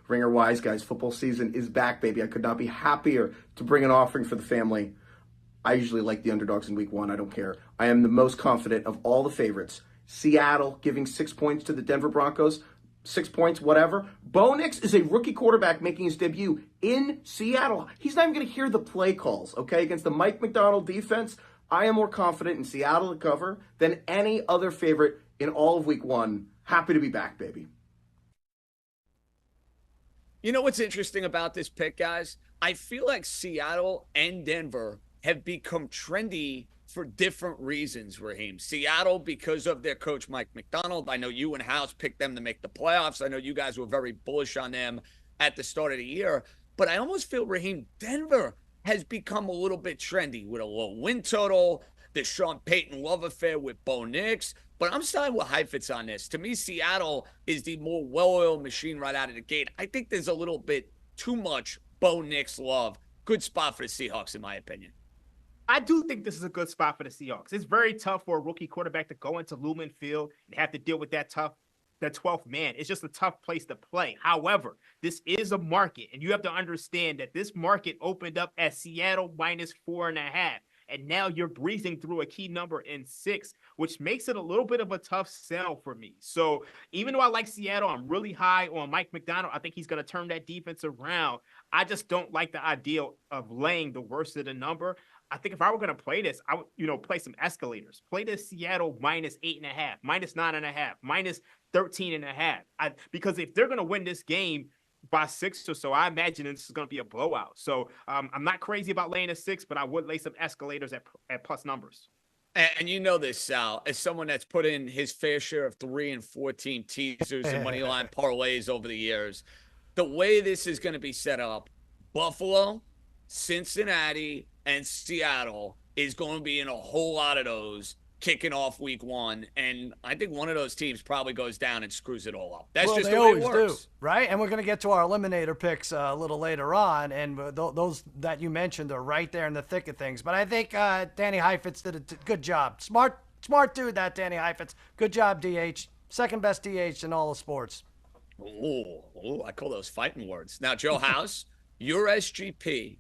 Ringer Wise Guys, football season is back, baby. I could not be happier to bring an offering for the family. I usually like the underdogs in week 1. I don't care. I am the most confident of all the favorites. Seattle giving 6 points to the Denver Broncos. 6 points, whatever. Bo Nix is a rookie quarterback making his debut in Seattle. He's not even going to hear the play calls, okay? Against the Mike McDonald defense, I am more confident in Seattle to cover than any other favorite in all of week 1. Happy to be back, baby. You know what's interesting about this pick, guys? I feel like Seattle and Denver have become trendy for different reasons, Raheem. Seattle, because of their coach, Mike McDonald. I know you and House picked them to make the playoffs. I know you guys were very bullish on them at the start of the year. But I almost feel, Raheem, Denver has become a little bit trendy with a low win total, the Sean Payton love affair with Bo Nix. But I'm siding with Heifetz on this. To me, Seattle is the more well-oiled machine right out of the gate. I think there's a little bit too much Bo Nix love. Good spot for the Seahawks, in my opinion. I do think this is a good spot for the Seahawks. It's very tough for a rookie quarterback to go into Lumen Field and have to deal with that 12th man. It's just a tough place to play. However, this is a market, and you have to understand that this market opened up at Seattle minus 4.5. And now you're breezing through a key number in 6, which makes it a little bit of a tough sell for me. So even though I like Seattle, I'm really high on Mike McDonald. I think he's going to turn that defense around. I just don't like the idea of laying the worst of the number. I think if I were going to play this, I would, play some escalators. Play this Seattle minus 8.5, minus 9.5, minus 13.5. Because if they're going to win this game by 6 or so, I imagine this is going to be a blowout. So I'm not crazy about laying a 6, but I would lay some escalators at plus numbers. And you know this, Sal, as someone that's put in his fair share of 3 and 4 team teasers and money line parlays over the years, the way this is going to be set up, Buffalo, Cincinnati, and Seattle is going to be in a whole lot of those kicking off week 1, and I think one of those teams probably goes down and screws it all up. That's just the way it works. Do, right? And we're going to get to our eliminator picks a little later on, and those that you mentioned are right there in the thick of things. But I think Danny Heifetz did a good job. Smart dude, that Danny Heifetz. Good job, DH. Second best DH in all of sports. Oh, I call those fighting words. Now, Joe House, your SGP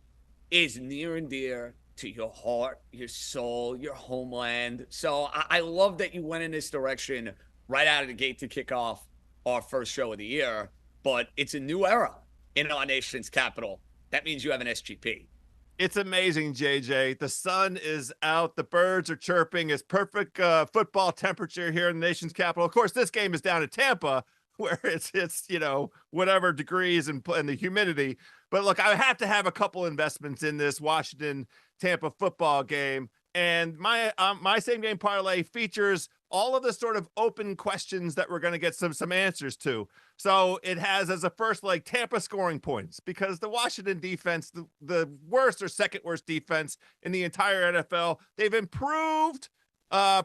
is near and dear to your heart, your soul, your homeland. So I love that you went in this direction right out of the gate to kick off our first show of the year. But it's a new era in our nation's capital. That means you have an SGP. It's amazing, JJ. The sun is out. The birds are chirping. It's perfect football temperature here in the nation's capital. Of course, this game is down in Tampa, where it's whatever degrees and the humidity. But look, I have to have a couple investments in this Washington Tampa football game, and my same game parlay features all of the sort of open questions that we're going to get some answers to. So it has as a first leg Tampa scoring points, because the Washington defense, the worst or second worst defense in the entire NFL, they've improved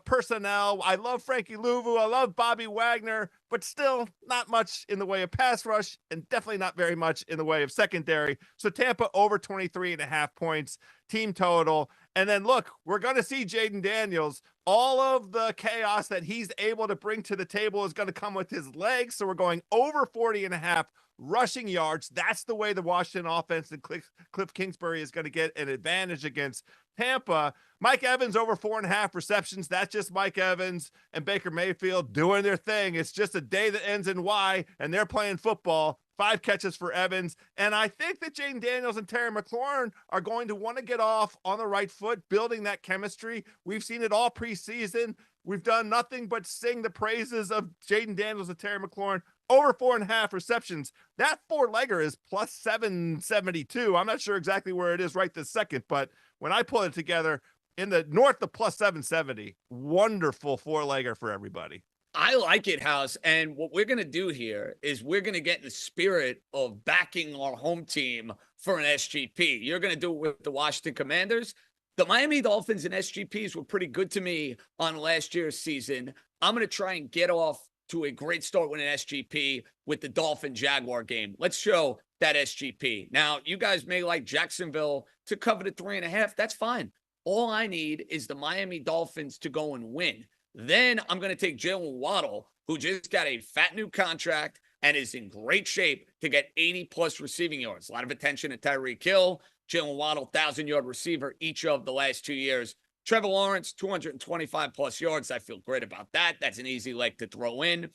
personnel. I love Frankie Louvu. I love Bobby Wagner, but still not much in the way of pass rush, and definitely not very much in the way of secondary. So Tampa over 23.5 points, team total. And then look, we're going to see Jaden Daniels. All of the chaos that he's able to bring to the table is going to come with his legs. So we're going over 40.5 rushing yards. That's the way the Washington offense and Cliff Kingsbury is going to get an advantage against Tampa. Mike Evans over 4.5 receptions. That's just Mike Evans and Baker Mayfield doing their thing. It's just a day that ends in Y, and they're playing football. 5 catches for Evans. And I think that Jaden Daniels and Terry McLaurin are going to want to get off on the right foot, building that chemistry. We've seen it all preseason. We've done nothing but sing the praises of Jaden Daniels and Terry McLaurin. Over 4.5 receptions. That 4-legger is plus 772. I'm not sure exactly where it is right this second, but when I pull it together, in the north of plus 770, wonderful 4-legger for everybody. I like it, House. And what we're going to do here is we're going to get in the spirit of backing our home team for an SGP. You're going to do it with the Washington Commanders. The Miami Dolphins and SGPs were pretty good to me on last year's season. I'm going to try and get off to a great start with an SGP with the Dolphin-Jaguar game. Let's show that SGP. Now, you guys may like Jacksonville to cover the 3.5. That's fine. All I need is the Miami Dolphins to go and win. Then I'm going to take Jalen Waddle, who just got a fat new contract and is in great shape to get 80-plus receiving yards. A lot of attention to Tyreek Hill. Jalen Waddle, 1,000-yard receiver each of the last 2 years. Trevor Lawrence, 225-plus yards. I feel great about that. That's an easy leg to throw in.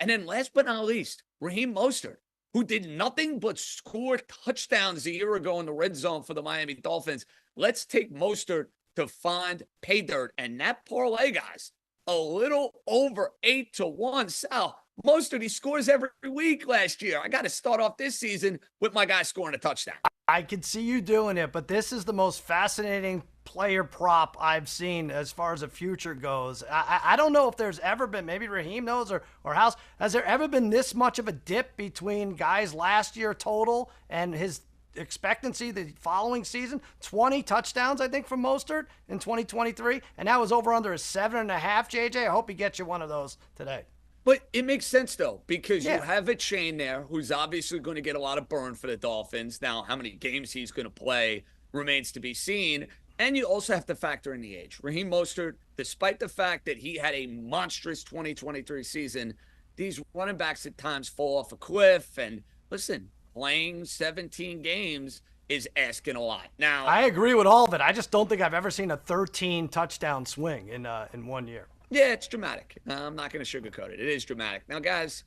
And then last but not least, Raheem Mostert, who did nothing but score touchdowns a year ago in the red zone for the Miami Dolphins. Let's take Mostert to find pay dirt. And that parlay, guys, a little over 8-1. Sal, Mostert, he scores every week last year. I got to start off this season with my guy scoring a touchdown. I could see you doing it, but this is the most fascinating player prop I've seen as far as the future goes. I don't know if there's ever been, maybe Raheem knows or House, has there ever been this much of a dip between guys last year total and his expectancy the following season? 20 touchdowns, I think, from Mostert in 2023, and that was over under a 7.5, JJ. I hope he gets you one of those today. But it makes sense, though, because you have a chain there who's obviously going to get a lot of burn for the Dolphins. Now, how many games he's going to play remains to be seen. And you also have to factor in the age. Raheem Mostert, despite the fact that he had a monstrous 2023 season, these running backs at times fall off a cliff. And listen, playing 17 games is asking a lot. Now, I agree with all of it. I just don't think I've ever seen a 13 touchdown swing in 1 year. Yeah, it's dramatic. I'm not going to sugarcoat it. It is dramatic. Now, guys,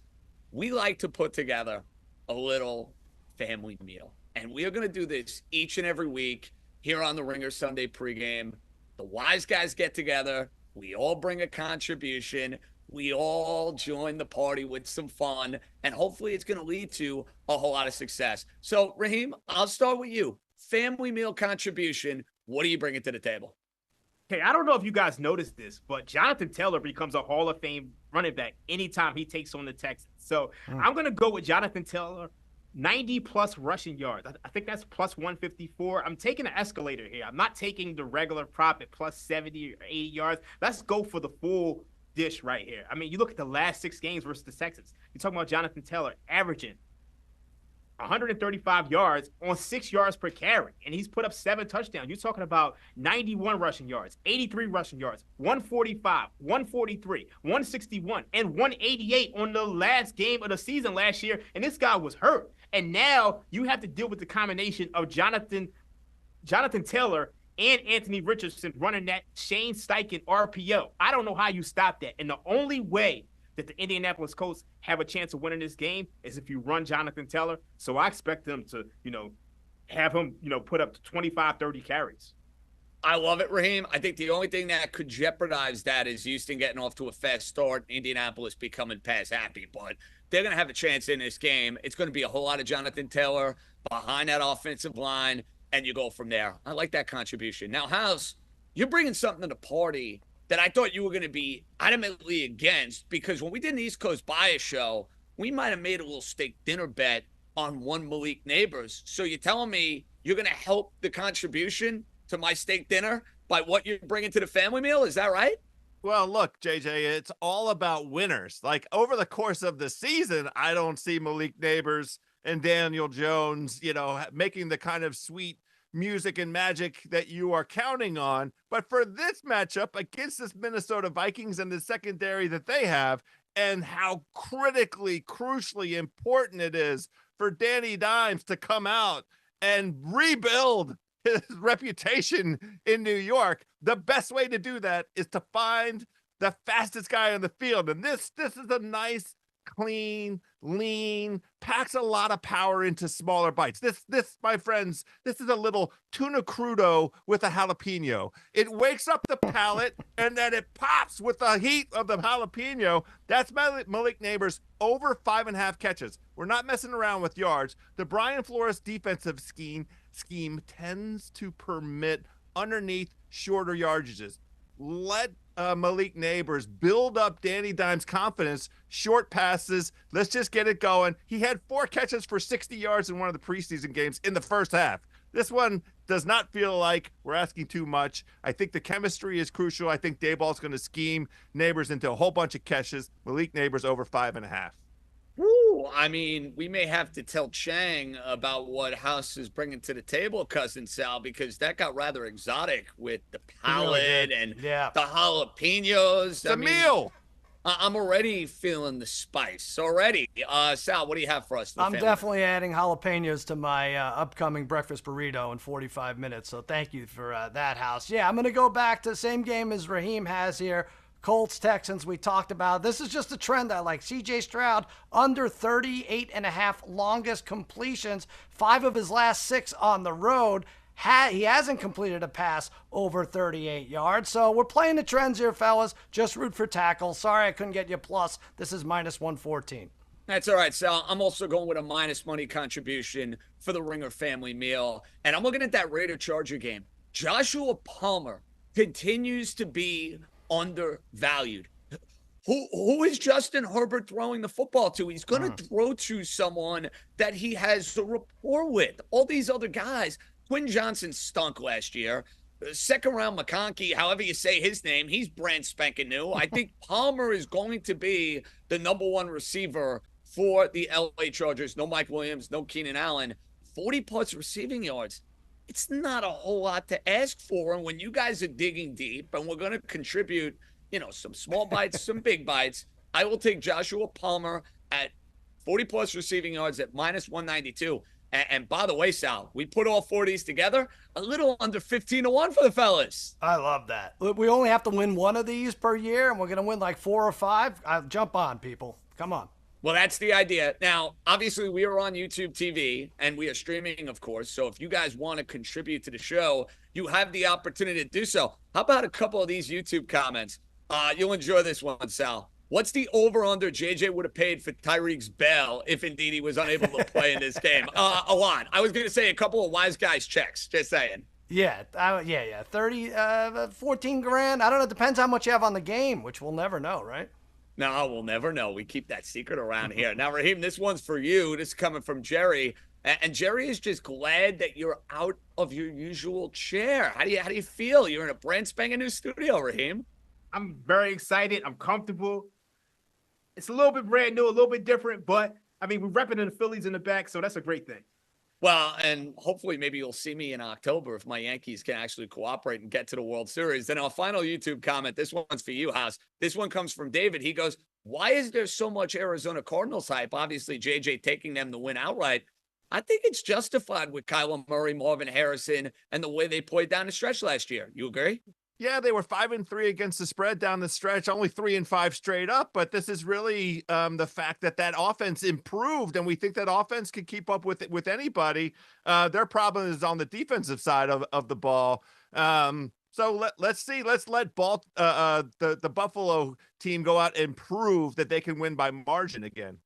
we like to put together a little family meal. And we are going to do this each and every week here on the Ringer Sunday pregame. The wise guys get together. We all bring a contribution. We all join the party with some fun. And hopefully it's going to lead to a whole lot of success. So, Raheem, I'll start with you. Family meal contribution. What are you bringing to the table? Okay, I don't know if you guys noticed this, but Jonathan Taylor becomes a Hall of Fame running back anytime he takes on the Texans. So I'm going to go with Jonathan Taylor, 90-plus rushing yards. I think that's plus 154. I'm taking an escalator here. I'm not taking the regular prop at plus 70 or 80 yards. Let's go for the full dish right here. I mean, you look at the last 6 games versus the Texans. You're talking about Jonathan Taylor averaging 135 yards on 6 yards per carry, and he's put up 7 touchdowns. You're talking about 91 rushing yards, 83 rushing yards, 145, 143, 161, and 188 on the last game of the season last year, and this guy was hurt. And now you have to deal with the combination of Jonathan Taylor and Anthony Richardson running that Shane Steichen RPO. I don't know how you stop that. And the only way that the Indianapolis Colts have a chance of winning this game is if you run Jonathan Taylor. So I expect them to, have him, put up to 25, 30 carries. I love it, Raheem. I think the only thing that could jeopardize that is Houston getting off to a fast start, Indianapolis becoming pass happy. But they're going to have a chance in this game. It's going to be a whole lot of Jonathan Taylor behind that offensive line, and you go from there. I like that contribution. Now, House, you're bringing something to the party that I thought you were going to be adamantly against, because when we did an East Coast Bias show, we might have made a little steak dinner bet on one Malik Neighbors. So you're telling me you're going to help the contribution to my steak dinner by what you're bringing to the family meal? Is that right? Well, look, JJ, it's all about winners. Like over the course of the season, I don't see Malik Neighbors and Daniel Jones, making the kind of sweet music and magic that you are counting on. But for this matchup against this Minnesota Vikings and the secondary that they have, and how crucially important it is for Danny Dimes to come out and rebuild his reputation in New York, the best way to do that is to find the fastest guy on the field. And this is a nice, clean, lean, packs a lot of power into smaller bites. This, my friends, this is a little tuna crudo with a jalapeno. It wakes up the palate and then it pops with the heat of the jalapeno. That's Malik Neighbors over 5.5 catches. We're not messing around with yards. The Brian Flores defensive scheme tends to permit underneath shorter yardages. Let Malik Neighbors build up Danny Dimes' confidence, short passes. Let's just get it going. He had 4 catches for 60 yards in one of the preseason games in the first half. This one does not feel like we're asking too much. I think the chemistry is crucial. I think Dayball's going to scheme Neighbors into a whole bunch of catches. Malik Neighbors over 5.5. Woo! I mean, we may have to tell Chang about what House is bringing to the table, Cousin Sal, because that got rather exotic with the palate and the jalapenos. It's a meal. I'm already feeling the spice already. Sal, what do you have for us? I'm definitely adding jalapenos to my upcoming breakfast burrito in 45 minutes. So thank you for that, House. Yeah, I'm going to go back to the same game as Raheem has here. Colts, Texans, we talked about. This is just a trend I like. C.J. Stroud, under 38.5 longest completions, 5 of his last 6 on the road. He hasn't completed a pass over 38 yards. So we're playing the trends here, fellas. Just root for tackle. Sorry I couldn't get you plus. This is minus 114. That's all right, Sal. I'm also going with a minus money contribution for the Ringer family meal. And I'm looking at that Raider-Charger game. Joshua Palmer continues to be undervalued. Who is Justin Herbert throwing the football to? He's going to throw to someone that he has a rapport with. All these other guys. Quinn Johnson stunk last year. Second round McConkey, however you say his name, he's brand spanking new. I think Palmer is going to be the number 1 receiver for the LA Chargers. No Mike Williams, no Keenan Allen. 40+ receiving yards. It's not a whole lot to ask for. And when you guys are digging deep and we're going to contribute, some small bites, some big bites, I will take Joshua Palmer at 40+ receiving yards at minus 192. And by the way, Sal, we put all 40s together, a little under 15-1 for the fellas. I love that. We only have to win one of these per year, and we're going to win like 4 or 5. Jump on, people. Come on. Well, that's the idea. Now, obviously, we are on YouTube TV, and we are streaming, of course. So if you guys want to contribute to the show, you have the opportunity to do so. How about a couple of these YouTube comments? You'll enjoy this one, Sal. What's the over-under JJ would have paid for Tyreek's Bell if indeed he was unable to play in this game? A lot. I was going to say a couple of wise guys checks. Just saying. Yeah. 14 grand. I don't know. It depends how much you have on the game, which we'll never know, right? No, we'll never know. We keep that secret around here. Now, Raheem, this one's for you. This is coming from Jerry. And Jerry is just glad that you're out of your usual chair. How do you feel? You're in a brand spanking new studio, Raheem. I'm very excited. I'm comfortable. It's a little bit brand new, a little bit different, but I mean, we're repping the Phillies in the back, so that's a great thing. Well, and hopefully maybe you'll see me in October if my Yankees can actually cooperate and get to the World Series. Then our final YouTube comment, this one's for you, House. This one comes from David. He goes, why is there so much Arizona Cardinals hype? Obviously, JJ taking them to win outright. I think it's justified with Kyler Murray, Marvin Harrison, and the way they played down the stretch last year. You agree? Yeah, they were 5-3 against the spread down the stretch, only 3-5 straight up. But this is really the fact that offense improved, and we think that offense can keep up with anybody. Their problem is on the defensive side of the ball. So let's see. Let's let the Buffalo team go out and prove that they can win by margin again.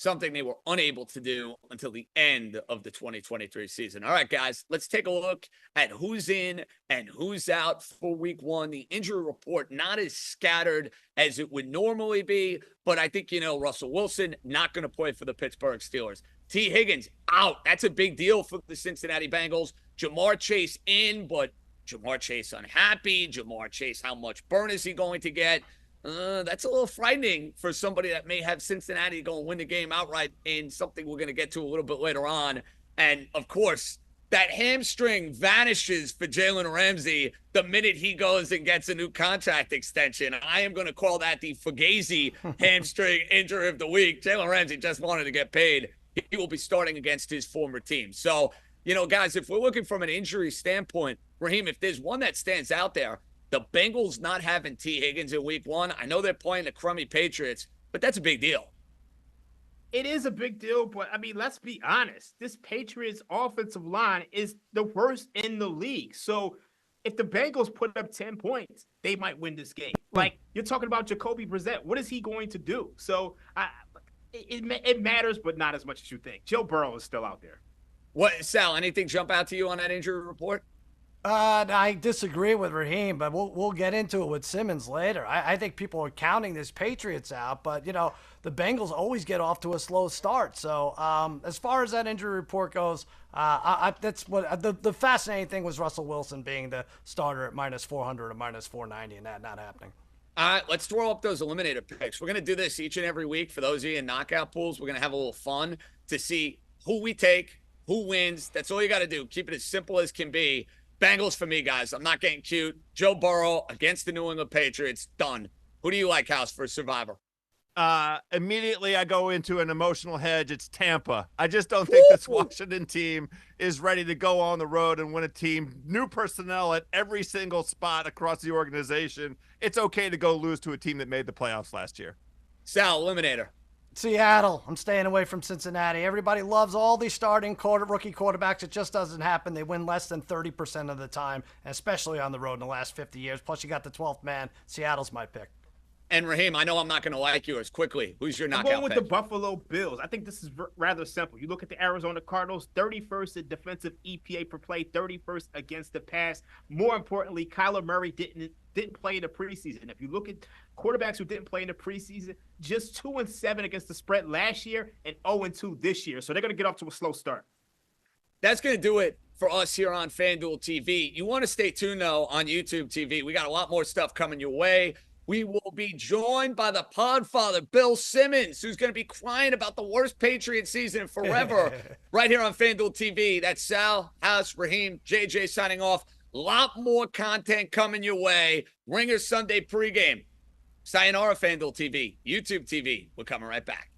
something they were unable to do until the end of the 2023 season. All right, guys, let's take a look at who's in and who's out for week one. The injury report not as scattered as it would normally be, but I think, Russell Wilson not going to play for the Pittsburgh Steelers. T. Higgins out. That's a big deal for the Cincinnati Bengals. Jamar Chase in, but Jamar Chase unhappy. Jamar Chase, how much burn is he going to get? That's a little frightening for somebody that may have Cincinnati go and win the game outright in something we're going to get to a little bit later on. And, of course, that hamstring vanishes for Jalen Ramsey the minute he goes and gets a new contract extension. I am going to call that the Fugazi hamstring injury of the week. Jalen Ramsey just wanted to get paid. He will be starting against his former team. So, guys, if we're looking from an injury standpoint, Raheem, if there's one that stands out there, the Bengals not having T. Higgins in week one, I know they're playing the crummy Patriots, but that's a big deal. It is a big deal, but, let's be honest. This Patriots offensive line is the worst in the league. So if the Bengals put up 10 points, they might win this game. Like, you're talking about Jacoby Brissett. What is he going to do? So it matters, but not as much as you think. Joe Burrow is still out there. What, Sal, anything jump out to you on that injury report? I disagree with Raheem, but we'll get into it with Simmons later. I think people are counting this Patriots out, but the Bengals always get off to a slow start. So as far as that injury report goes, that's what the fascinating thing was Russell Wilson being the starter at -400 or -490, and that not happening. All right, let's throw up those Eliminator picks. We're going to do this each and every week for those of you in knockout pools. We're going to have a little fun to see who we take, who wins. That's all you got to do. Keep it as simple as can be. Bengals for me, guys. I'm not getting cute. Joe Burrow against the New England Patriots. Done. Who do you like, House, for Survivor? Immediately I go into an emotional hedge. It's Tampa. I just don't think this Washington team is ready to go on the road and win a team. New personnel at every single spot across the organization. It's okay to go lose to a team that made the playoffs last year. Sal, Eliminator. Seattle. I'm staying away from Cincinnati. Everybody loves all these starting rookie quarterbacks. It just doesn't happen. They win less than 30% of the time, especially on the road in the last 50 years. Plus, you got the 12th man. Seattle's my pick. And Raheem, I know I'm not going to like yours. Quickly, who's your knockout I'm going with pick? the Buffalo Bills. I think this is rather simple. You look at the Arizona Cardinals, 31st in defensive EPA per play, 31st against the pass. More importantly, Kyler Murray didn't play in the preseason. If you look at quarterbacks who didn't play in the preseason, just 2-7 against the spread last year and 0-2 this year. So they're going to get off to a slow start. That's going to do it for us here on FanDuel TV. You want to stay tuned, though, on YouTube TV. We got a lot more stuff coming your way. We will be joined by the podfather, Bill Simmons, who's going to be crying about the worst Patriot season forever right here on FanDuel TV. That's Sal, House, Raheem, JJ signing off. A lot more content coming your way. Ringer Sunday pregame. Sayonara, FanDuel TV, YouTube TV. We're coming right back.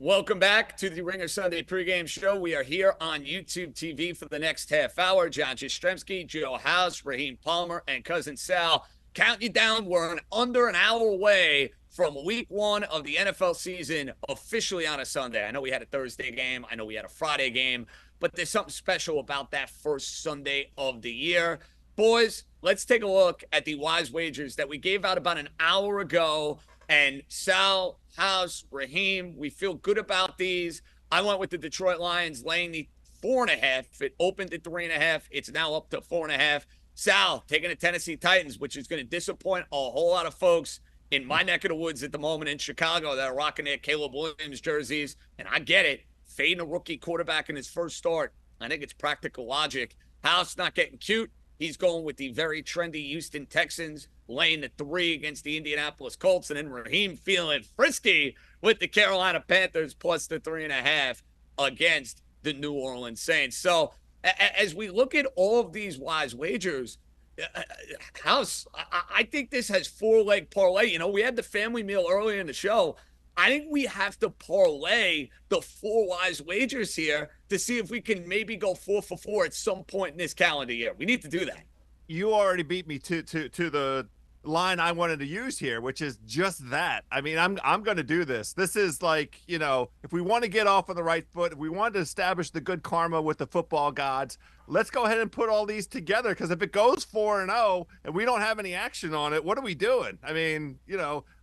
Welcome back to the Ringer Sunday pregame show. We are here on YouTube TV for the next half hour. John Jastremski, Joe House, Raheem Palmer, and Cousin Sal count you down. We're under an hour away from week one of the NFL season officially on a Sunday. I know we had a Thursday game. I know we had a Friday game, but there's something special about that first Sunday of the year. Boys, let's take a look at the wise wagers that we gave out about an hour ago. And Sal, House, Raheem, we feel good about these. I went with the Detroit Lions laying the 4.5. It opened at 3.5. It's now up to 4.5. Sal taking the Tennessee Titans, which is going to disappoint a whole lot of folks in my neck of the woods at the moment in Chicago that are rocking their Caleb Williams jerseys. And I get it. Fading a rookie quarterback in his first start. I think it's practical logic. House not getting cute. He's going with the very trendy Houston Texans, laying the 3 against the Indianapolis Colts. And then Raheem feeling frisky with the Carolina Panthers plus the 3.5 against the New Orleans Saints. So as we look at all of these wise wagers, House, I think this has 4-leg parlay. You know, we had the family meal earlier in the show. I think we have to parlay the 4 wise wagers here to see if we can maybe go 4 for 4 at some point in this calendar year. We need to do that. You already beat me to the line I wanted to use here, which is just that. I mean, I'm going to do this. This is like, if we want to get off on the right foot, if we want to establish the good karma with the football gods, let's go ahead and put all these together. Because if it goes 4-0 and we don't have any action on it, what are we doing? I mean,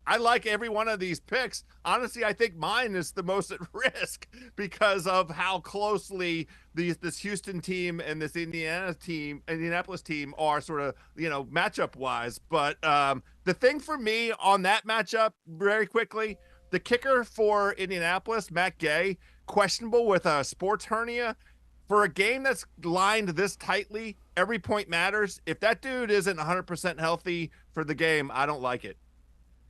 I like every one of these picks. Honestly, I think mine is the most at risk because of how closely this Houston team and this Indianapolis team are sort of, matchup wise. But the thing for me on that matchup, very quickly, the kicker for Indianapolis, Matt Gay, questionable with a sports hernia. For a game that's lined this tightly, every point matters. If that dude isn't 100% healthy for the game, I don't like it.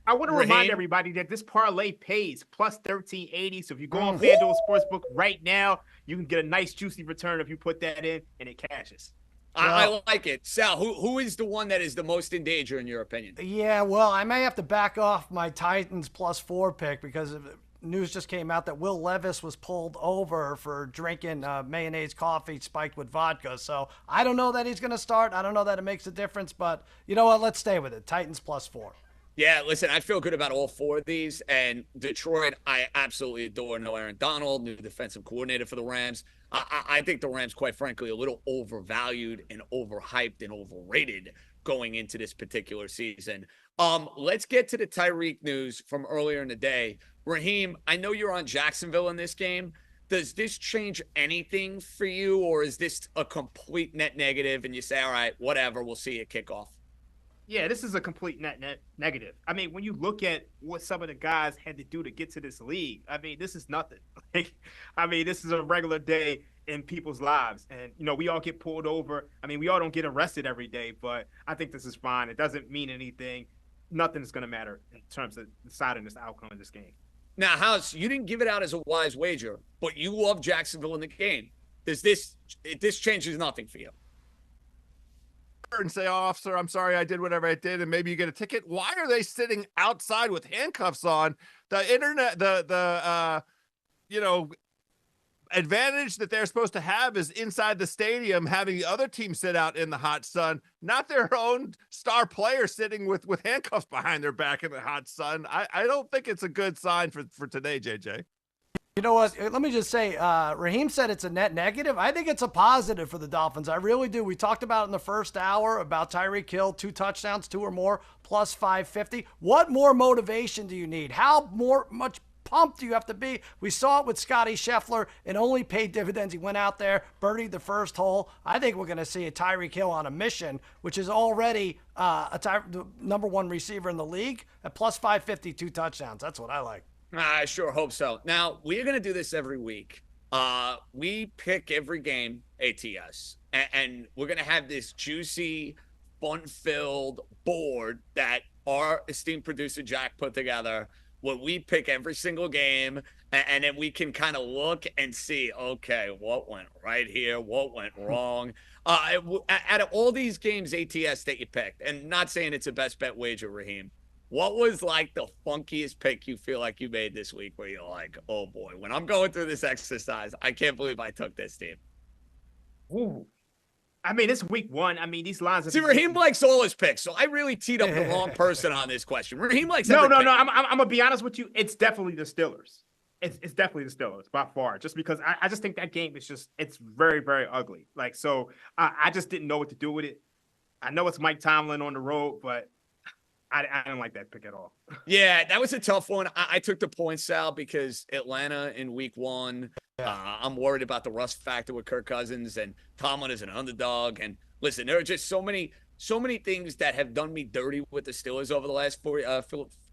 I want to remind everybody that this parlay pays plus 1380. So if you go on FanDuel Sportsbook right now, you can get a nice juicy return if you put that in and it cashes. I like it. Sal, who is the one that is the most in danger in your opinion? Yeah, well, I may have to back off my Titans +4 pick because news just came out that Will Levis was pulled over for drinking mayonnaise coffee spiked with vodka. So I don't know that he's going to start. I don't know that it makes a difference, but you know what? Let's stay with it. Titans +4. Yeah, listen, I feel good about all four of these. And Detroit, I absolutely adore. No Aaron Donald, new defensive coordinator for the Rams. I think the Rams, quite frankly, a little overvalued and overhyped and overrated going into this particular season. Let's get to the Tyreek news from earlier in the day. Raheem, I know you're on Jacksonville in this game. Does this change anything for you, or is this a complete net negative and you say, all right, whatever, we'll see it kick off? Yeah, this is a complete net negative. I mean, when you look at what some of the guys had to do to get to this league, I mean, this is nothing. This is a regular day in people's lives. And, we all get pulled over. I mean, we all don't get arrested every day, but I think this is fine. It doesn't mean anything. Nothing's going to matter in terms of deciding this outcome of this game. Now, House, you didn't give it out as a wise wager, but you love Jacksonville in the game. This changes nothing for you? And say, officer, I'm sorry I did whatever I did, and maybe you get a ticket. Why are they sitting outside with handcuffs on? The internet, the advantage that they're supposed to have is inside the stadium, having the other team sit out in the hot sun, not their own star player sitting with handcuffs behind their back in the hot sun. I don't think it's a good sign for today, JJ. You know what? Let me just say, Raheem said it's a net negative. I think it's a positive for the Dolphins. I really do. We talked about it in the first hour about Tyreek Hill, 2 touchdowns, 2 or more, plus 550. What more motivation do you need? How much pumped do you have to be? We saw it with Scotty Scheffler. It only paid dividends. He went out there, birdied the first hole. I think we're going to see a Tyreek Hill on a mission, which is already the number 1 receiver in the league at plus 550, 2 touchdowns. That's what I like. I sure hope so. Now, we're going to do this every week. We pick every game ATS, and we're going to have this juicy, fun-filled board that our esteemed producer Jack put together where we pick every single game, and then we can kind of look and see, okay, what went right here, what went wrong. Out of all these games ATS that you picked, and not saying it's a best bet wager, Raheem, what was like the funkiest pick you feel like you made this week where you're like, oh boy, when I'm going through this exercise, I can't believe I took this team? Ooh. I mean, it's week 1. I mean, these lines are... See, Raheem likes all his picks, so I really teed up the wrong person on this question. Raheem likes No. pick. I'm going to be honest with you. It's definitely the Steelers. It's definitely the Steelers by far, just because I just think that game is it's very, very ugly. So I just didn't know what to do with it. I know it's Mike Tomlin on the road, but I didn't like that pick at all. Yeah, that was a tough one. I took the points, Sal, because Atlanta in week 1, I'm worried about the rust factor with Kirk Cousins, and Tomlin is an underdog. And listen, there are just so many things that have done me dirty with the Steelers over the last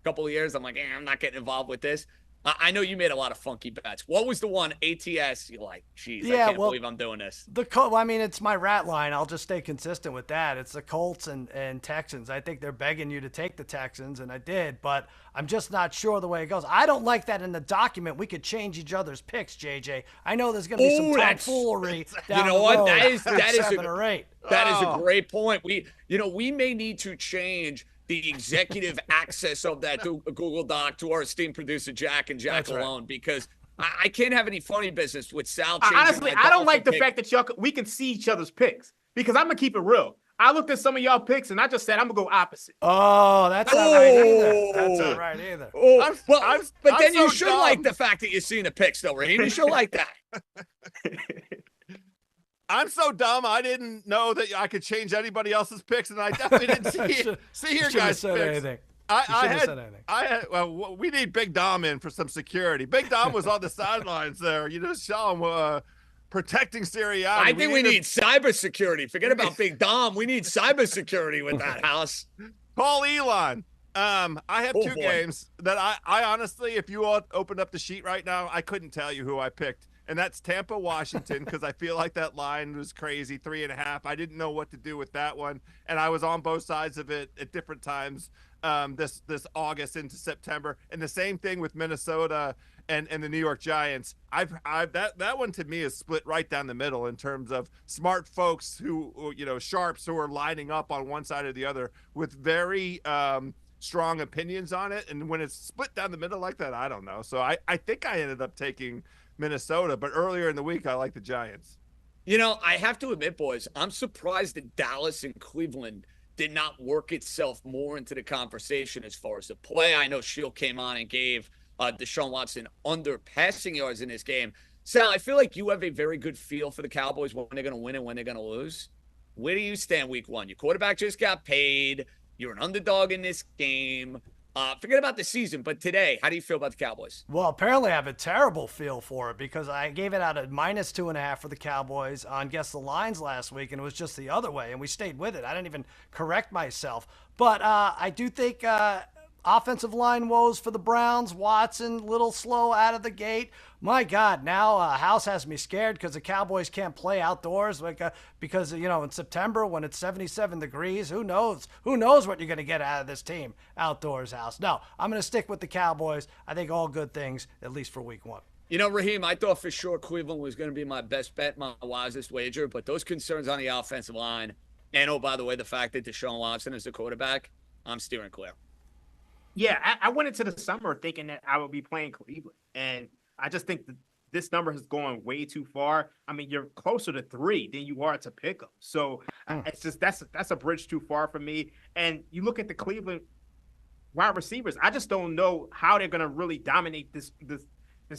couple of years. I'm like, I'm not getting involved with this. I know you made a lot of funky bets. What was the one ATS you're like, geez, I can't believe I'm doing this? It's my rat line. I'll just stay consistent with that. It's the Colts and Texans. I think they're begging you to take the Texans, and I did, but I'm just not sure the way it goes. I don't like that in the document. We could change each other's picks, JJ. I know there's going to be some tomfoolery down the road. That is 7 or 8. That is a great point. We may need to change the executive access of that Google Doc to our esteemed producer Jack and Jack alone, because I can't have any funny business with Sal. Honestly, I don't like the fact that we can see each other's picks, because I'm gonna keep it real. I looked at some of y'all picks and I just said I'm gonna go opposite. Oh, that's not right either. That's not right either. Oh, but I'm then you so should dumb. like the fact that you've seen the picks, though, Raheem. You should like that. I'm so dumb. I didn't know that I could change anybody else's picks, and I definitely didn't see your guys' said picks. anything. I had. Well, we need Big Dom in for some security. Big Dom was on the sidelines there. You just saw him protecting Sirianni. I think we need cybersecurity. Forget about Big Dom. We need cybersecurity with that house. Paul Elon. I have two boy. games that I honestly, if you all opened up the sheet right now, I couldn't tell you who I picked. And that's Tampa, Washington, because I feel like that line was crazy, 3.5. I didn't know what to do with that one, and I was on both sides of it at different times this August into September. And the same thing with Minnesota and the New York Giants. That one to me is split right down the middle in terms of smart folks who sharps who are lining up on one side or the other with very strong opinions on it. And when it's split down the middle like that, I don't know. So I think I ended up taking Minnesota, but earlier in the week, I like the Giants. I have to admit, boys, I'm surprised that Dallas and Cleveland did not work itself more into the conversation as far as the play. I know Shield came on and gave Deshaun Watson under passing yards in this game. Sal, I feel like you have a very good feel for the Cowboys, when they're going to win and when they're going to lose. Where do you stand week one? Your quarterback just got paid. You're an underdog in this game. Forget about the season, but today, how do you feel about the Cowboys? Well, apparently I have a terrible feel for it because I gave it out at -2.5 for the Cowboys on Guess the Lines last week, and it was just the other way, and we stayed with it. I didn't even correct myself. But I do think offensive line woes for the Browns. Watson, little slow out of the gate. My God, now House has me scared because the Cowboys can't play outdoors because, in September when it's 77 degrees, who knows? Who knows what you're going to get out of this team outdoors, House? No, I'm going to stick with the Cowboys. I think all good things, at least for week one. Raheem, I thought for sure Cleveland was going to be my best bet, my wisest wager, but those concerns on the offensive line, and by the way, the fact that Deshaun Watson is the quarterback, I'm steering clear. Yeah, I went into the summer thinking that I would be playing Cleveland, and I just think that this number has gone way too far. I mean, you're closer to 3 than you are to pick them. So it's just that's a bridge too far for me. And you look at the Cleveland wide receivers, I just don't know how they're going to really dominate this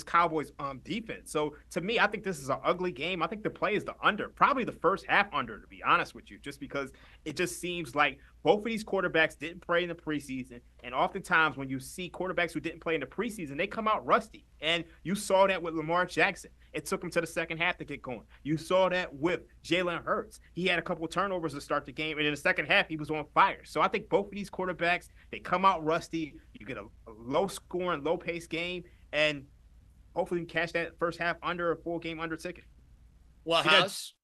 Cowboys defense. So to me, I think this is an ugly game. I think the play is the under, probably the first half under, to be honest with you, just because it just seems like both of these quarterbacks didn't play in the preseason. And oftentimes when you see quarterbacks who didn't play in the preseason, they come out rusty. And you saw that with Lamar Jackson. It took him to the second half to get going. You saw that with Jalen Hurts. He had a couple of turnovers to start the game, and in the second half, he was on fire. So I think both of these quarterbacks, they come out rusty. You get a low-scoring, low-paced game, and hopefully you catch that first half under a full game under ticket. Well, House?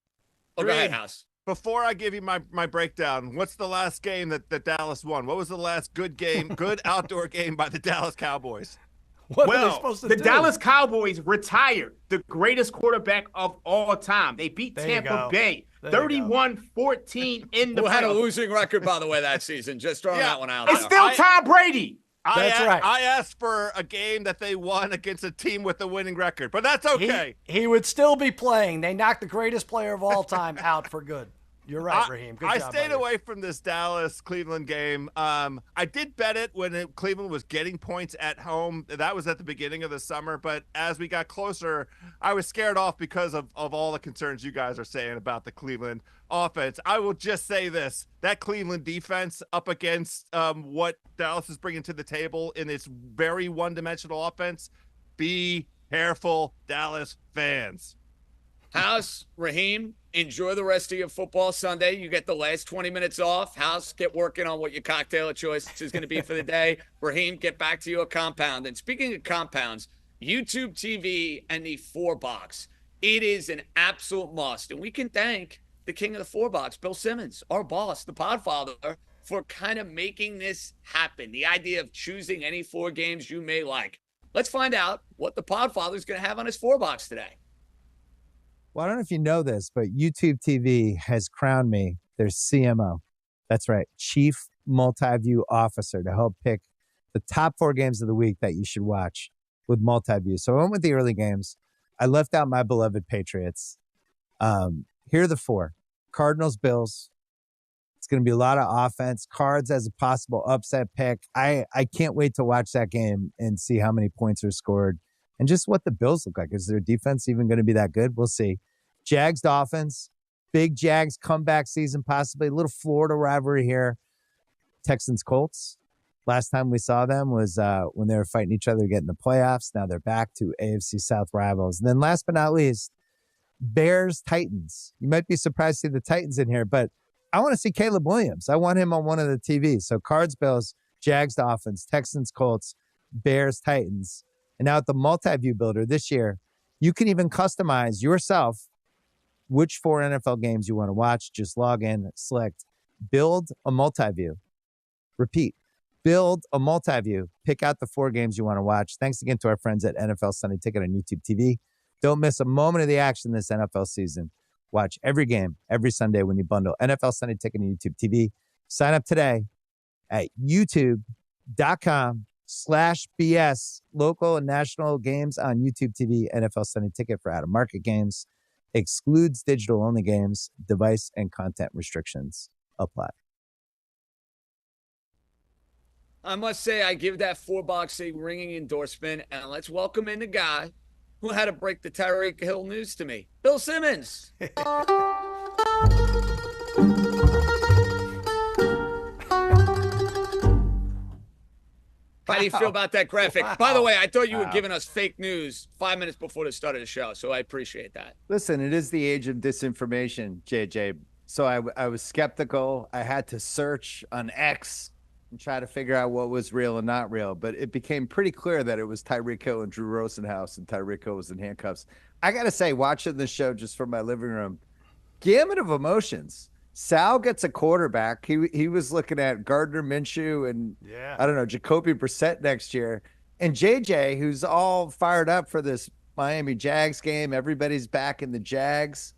Go ahead, House. Before I give you my breakdown, what's the last game that Dallas won? What was the last good outdoor game by the Dallas Cowboys? What are they supposed to do? Dallas Cowboys retired the greatest quarterback of all time. They beat Tampa Bay 31-14 in the playoffs. Who had a losing record, by the way, that season. Just throwing that one out there. It's still Tom Brady. That's right. I asked for a game that they won against a team with a winning record, but that's okay. He would still be playing. They knocked the greatest player of all time out for good. You're right, Raheem. Good job, stayed buddy. away from this Dallas-Cleveland game. I did bet it when Cleveland was getting points at home. That was at the beginning of the summer, but as we got closer, I was scared off because of all the concerns you guys are saying about the Cleveland offense. I will just say this. That Cleveland defense up against what Dallas is bringing to the table in its very one-dimensional offense, be careful, Dallas fans. House, Raheem, enjoy the rest of your football Sunday. You get the last 20 minutes off. House, get working on what your cocktail of choice is going to be for the day. Raheem, get back to your compound. And speaking of compounds, YouTube TV and the 4-box. It is an absolute must. And we can thank the king of the 4-box, Bill Simmons, our boss, the Podfather, for kind of making this happen. The idea of choosing any 4 games you may like. Let's find out what the Podfather is going to have on his 4-box today. Well, I don't know if you know this, but YouTube TV has crowned me their CMO. That's right, Chief Multi-View Officer, to help pick the top 4 games of the week that you should watch with multi-view. So I went with the early games. I left out my beloved Patriots. Here are the 4. Cardinals, Bills, It's going to be a lot of offense. Cards as a possible upset pick. I can't wait to watch that game and see how many points are scored and just what the Bills look like. Is their defense even going to be that good? We'll see. Jags Dolphins. Big Jags comeback season, possibly. A little Florida rivalry here. Texans Colts. Last time we saw them was when they were fighting each other to get in the playoffs. Now they're back to AFC South rivals. And then last but not least, Bears Titans. You might be surprised to see the Titans in here, but I want to see Caleb Williams. I want him on one of the TVs. So Cards Bills, Jags Dolphins, Texans Colts, Bears Titans. And now at the multi-view builder this year, you can even customize yourself which 4 NFL games you want to watch. Just log in, select build a multi-view. Repeat, build a multi-view. Pick out the 4 games you want to watch. Thanks again to our friends at NFL Sunday Ticket on YouTube TV. Don't miss a moment of the action this NFL season. Watch every game every Sunday when you bundle NFL Sunday Ticket and YouTube TV. Sign up today at youtube.com/BS. Local and national games on YouTube TV. NFL Sunday Ticket for out-of-market games. Excludes digital-only games. Device and content restrictions apply. I must say, I give that 4-boxing ringing endorsement, and let's welcome in the guy who had to break the Tyreek Hill news to me, Bill Simmons. How do you feel about that graphic? Wow. By the way, I thought you were giving us fake news 5 minutes before the start of the show, so I appreciate that. Listen, it is the age of disinformation, JJ. So I was skeptical. I had to search on X and try to figure out what was real and not real. But it became pretty clear that it was Tyreek Hill and Drew Rosenhaus, and Tyreek Hill was in handcuffs. I got to say, watching the show just from my living room, gamut of emotions. Sal gets a quarterback. He was looking at Gardner Minshew and, I don't know, Jacoby Brissett next year. And JJ, who's all fired up for this Miami Jags game. Everybody's back in the Jags.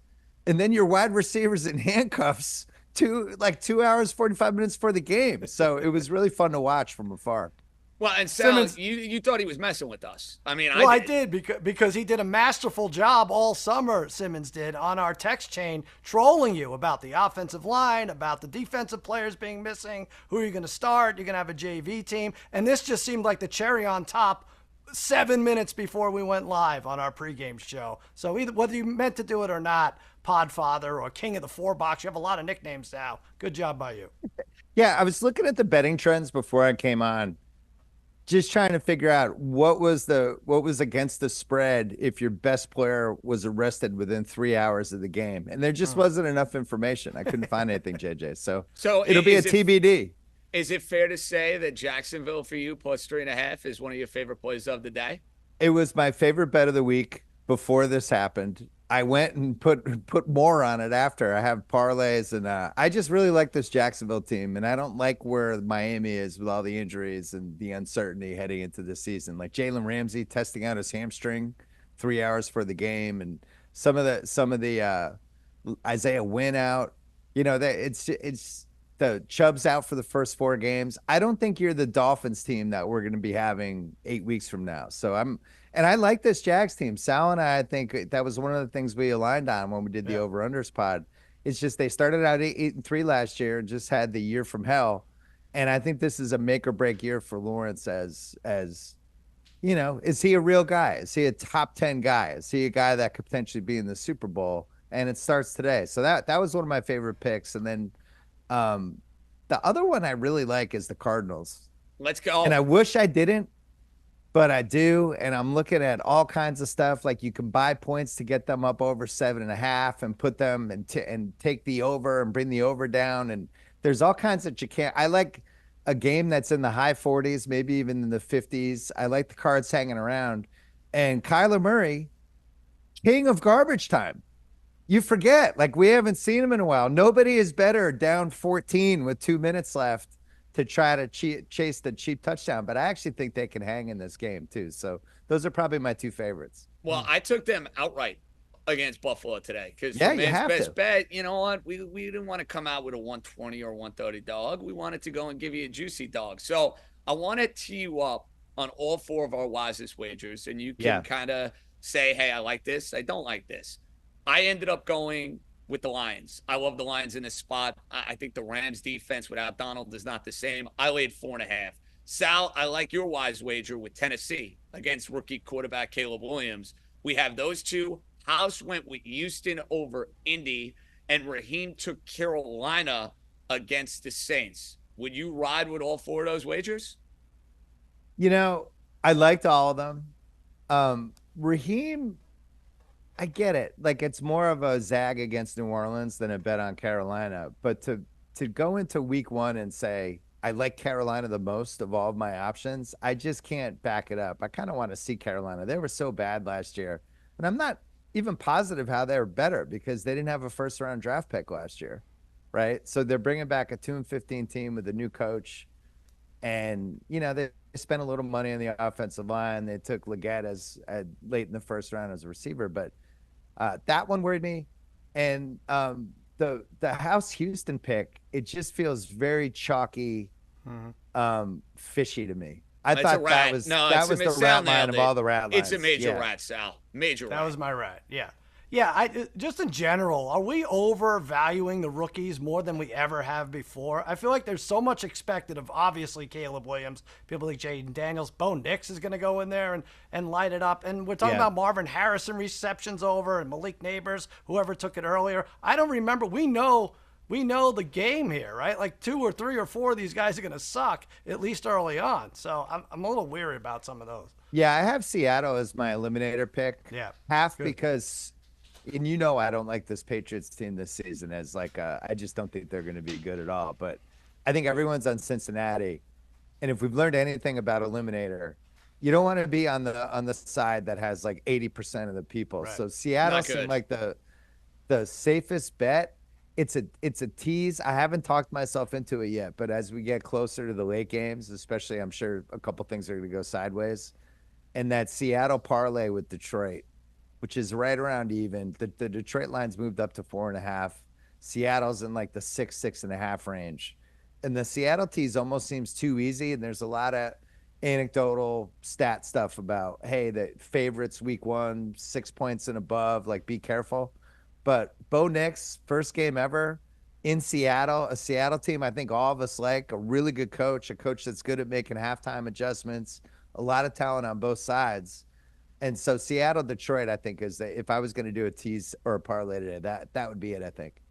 And then your wide receivers in handcuffs 2 hours, 45 minutes for the game. So it was really fun to watch from afar. Well, and Sal, you thought he was messing with us. I mean, I did because he did a masterful job all summer, Simmons did, on our text chain, trolling you about the offensive line, about the defensive players being missing, who are you going to start, you're going to have a JV team. And this just seemed like the cherry on top 7 minutes before we went live on our pregame show. So whether you meant to do it or not, Podfather or King of the 4-box, you have a lot of nicknames now. Good job by you. Yeah, I was looking at the betting trends before I came on, just trying to figure out what was against the spread if your best player was arrested within 3 hours of the game. And there just wasn't enough information. I couldn't find anything, JJ. So it'll be a TBD. Is it fair to say that Jacksonville for you plus 3.5 is one of your favorite plays of the day? It was my favorite bet of the week before this happened. I went and put more on it after. I have parlays, and I just really like this Jacksonville team, and I don't like where Miami is with all the injuries and the uncertainty heading into the season. Like Jalen Ramsey testing out his hamstring 3 hours for the game, and some of the Isaiah Wynn out. You know, it's the Chubb's out for the first 4 games. I don't think you're the Dolphins team that we're going to be having 8 weeks from now. So and I like this Jags team. Sal and I think that was one of the things we aligned on when we did the over-unders pod. It's just they started out 8-3 last year and just had the year from hell. And I think this is a make or break year for Lawrence as you know, is he a real guy? Is he a top 10 guy? Is he a guy that could potentially be in the Super Bowl? And it starts today. So that was one of my favorite picks. And then the other one I really like is the Cardinals. Let's go. And I wish I didn't, but I do. And I'm looking at all kinds of stuff. Like you can buy points to get them up over 7.5 and put them and take the over and bring the over down. And there's all kinds that you can't. I like a game that's in the high 40s, maybe even in the 50s. I like the cards hanging around. And Kyler Murray, king of garbage time. You forget, like we haven't seen him in a while. Nobody is better down 14 with 2 minutes left to try to chase the cheap touchdown. But I actually think they can hang in this game too. So those are probably my 2 favorites. Well, I took them outright against Buffalo today because you have best to. bet. You know what? We didn't want to come out with a 120 or 130 dog. We wanted to go and give you a juicy dog. So I want to tee you up on all 4 of our wisest wagers, and you can kind of say, hey, I like this. I don't like this. I ended up going with the Lions. I love the Lions in this spot. I think the Rams defense without Donald is not the same. I laid 4.5. Sal, I like your wise wager with Tennessee against rookie quarterback Caleb Williams. We have those two. House went with Houston over Indy, and Raheem took Carolina against the Saints. Would you ride with all four of those wagers? You know, I liked all of them. Raheem, I get it. Like, it's more of a zag against New Orleans than a bet on Carolina. But to go into week one and say, I like Carolina the most of all of my options, I just can't back it up. I kind of want to see Carolina. They were so bad last year. And I'm not even positive how they're better because they didn't have a first-round draft pick last year, right? So they're bringing back a 2-15 team with a new coach. And, you know, they spent a little money on the offensive line. They took Leggett as late in the first round as a receiver. But that one worried me. And the House Houston pick, it just feels very chalky, fishy to me. I thought that was the rat line of all the rat lines. It's a major rat, Sal. Major rat. That was my rat. Yeah. Yeah, just in general, are we overvaluing the rookies more than we ever have before? I feel like there's so much expected of, obviously, Caleb Williams, people like Jaden Daniels. Bo Nix is going to go in there and light it up. And we're talking about Marvin Harrison receptions over and Malik Neighbors, whoever took it earlier. I don't remember. We know the game here, right? Like 2 or 3 or 4 of these guys are going to suck, at least early on. So I'm a little weary about some of those. Yeah, I have Seattle as my eliminator pick. Yeah. Because... And you know I don't like this Patriots team this season as like I just don't think they're going to be good at all. But I think everyone's on Cincinnati, and if we've learned anything about Eliminator, you don't want to be on the side that has like 80% of the people. Right. So Seattle seemed like the safest bet. It's a tease. I haven't talked myself into it yet, but as we get closer to the late games, especially, I'm sure a couple things are going to go sideways, and that Seattle parlay with Detroit, which is right around even. The Detroit line's moved up to 4.5. Seattle's in like the 6.5 range. And the Seattle tease almost seems too easy. And there's a lot of anecdotal stat stuff about, hey, the favorites week 1, 6 points and above, like be careful. But Bo Nix, first game ever in Seattle, a Seattle team I think all of us like, a really good coach, a coach that's good at making halftime adjustments, a lot of talent on both sides. And so Seattle, Detroit, I think if I was going to do a tease or a parlay today, that would be it, I think.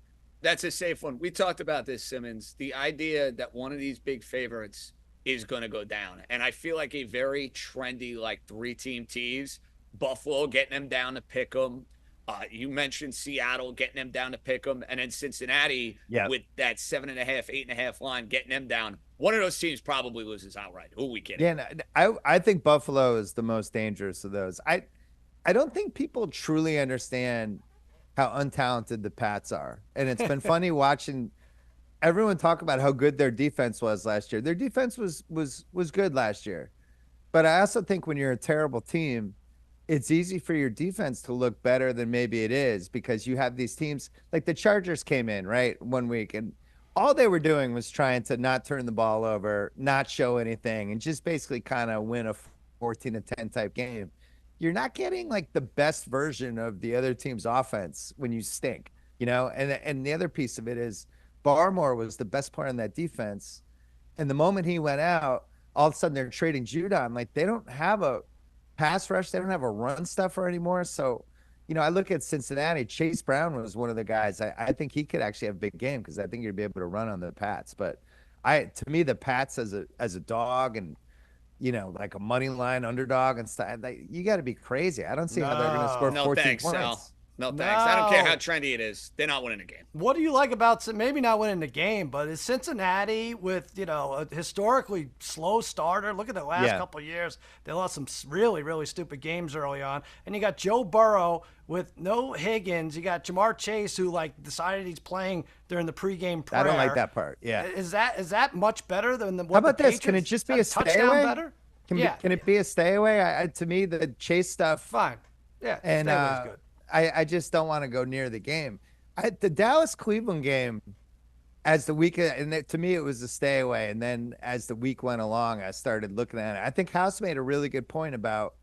That's a safe one. We talked about this, Simmons, the idea that one of these big favorites is going to go down. And I feel like a very trendy, like 3-team tease, Buffalo getting them down to pick them. You mentioned Seattle getting them down to pick them. And then Cincinnati with that 7.5, 8.5 line, getting them down. One of those teams probably loses outright. Who are we kidding? Yeah, I think Buffalo is the most dangerous of those. I don't think people truly understand how untalented the Pats are. And it's been funny watching everyone talk about how good their defense was last year. Their defense was good last year. But I also think when you're a terrible team, it's easy for your defense to look better than maybe it is because you have these teams like the Chargers came in, right, one week, and all they were doing was trying to not turn the ball over, not show anything, and just basically kind of win a 14-10 type game. You're not getting like the best version of the other team's offense when you stink, you know? And the other piece of it is Barmore was the best player in that defense. And the moment he went out, all of a sudden they're trading Judon. Like they don't have a pass rush. They don't have a run stuffer anymore. So, you know, I look at Cincinnati. Chase Brown was one of the guys. I think he could actually have a big game because I think you'd be able to run on the Pats. But to me, the Pats as a dog and, you know, like a money line underdog and stuff, you got to be crazy. I don't see how they're going to score 14 points. Sal. No, thanks. I don't care how trendy it is. They're not winning the game. What do you like about maybe not winning the game, but is Cincinnati with, you know, a historically slow starter? Look at the last couple of years. They lost some really, really stupid games early on. And you got Joe Burrow with no Higgins. You got Jamar Chase, who like decided he's playing during the pregame prayer. I don't like that part. Yeah. Is that much better than what How about the this? Patriots? Can it just be a stay touchdown away? Better? Can it be a stay away? To me, the Chase stuff. Fine. Yeah. And stay away is good. I just don't want to go near the game. The Dallas-Cleveland game, as the week, and to me, it was a stay away. And then as the week went along, I started looking at it. I think House made a really good point about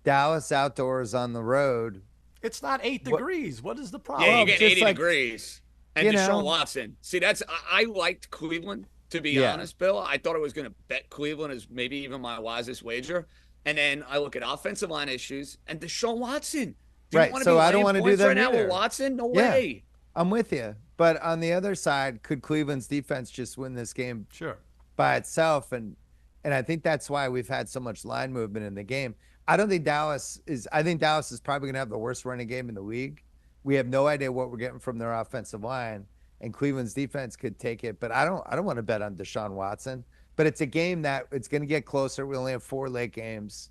Dallas outdoors on the road. It's not 8 degrees. What is the problem? Yeah, you get just 80 like, degrees. And you Deshaun know. Watson. See, I liked Cleveland, to be honest, Bill. I thought I was going to bet Cleveland as maybe even my wisest wager. And then I look at offensive line issues and Deshaun Watson. Do you Right, want to so be I don't laying want to do points that right now either. with Watson? No Yeah. way. I'm with you. But on the other side, could Cleveland's defense just win this game Sure. by itself? And I think that's why we've had so much line movement in the game. I think Dallas is probably going to have the worst running game in the league. We have no idea what we're getting from their offensive line, and Cleveland's defense could take it. But I don't want to bet on Deshaun Watson. But it's a game that it's going to get closer. We only have 4 late games.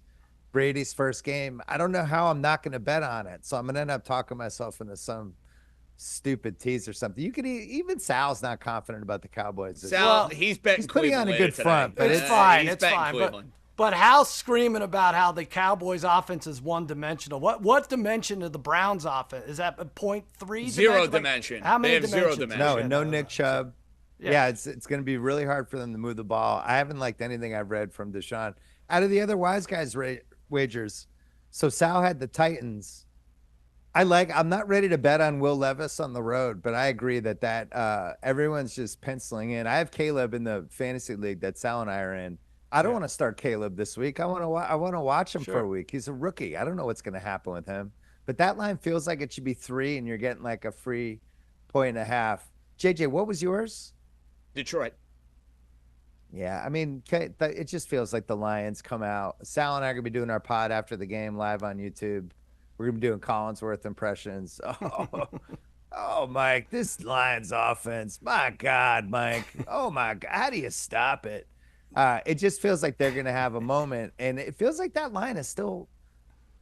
Brady's first game. I don't know how I'm not going to bet on it. So I'm going to end up talking myself into some stupid tease or something. You could even Sal's not confident about the Cowboys. Sal, he's betting he's putting Cleveland on a good later front, today. but It's fine. He's It's betting fine. Cleveland. But Hal's screaming about how the Cowboys offense is one-dimensional. What dimension of the Browns offense? Is that a 0.3? Zero Like, dimension. how many They have zero dimensions? dimension. No, and no Nick Chubb. Yeah. Yeah, it's going to be really hard for them to move the ball. I haven't liked anything I've read from Deshaun. Out of the other wise guys wagers, so Sal had the Titans. I'm not ready to bet on Will Levis on the road, but I agree that everyone's just penciling in. I have Caleb in the fantasy league that Sal and I are in. I don't want to start Caleb this week. I want to watch him for a week. He's a rookie. I don't know what's going to happen with him. But that line feels like it should be 3, and you're getting like a free 1.5. JJ, what was yours? Detroit. Yeah, I mean, it just feels like the Lions come out. Sal and I are going to be doing our pod after the game live on YouTube. We're going to be doing Collinsworth impressions. Oh, Mike, this Lions offense. My God, Mike. Oh, my God. How do you stop it? It just feels like they're going to have a moment. And it feels like that line is still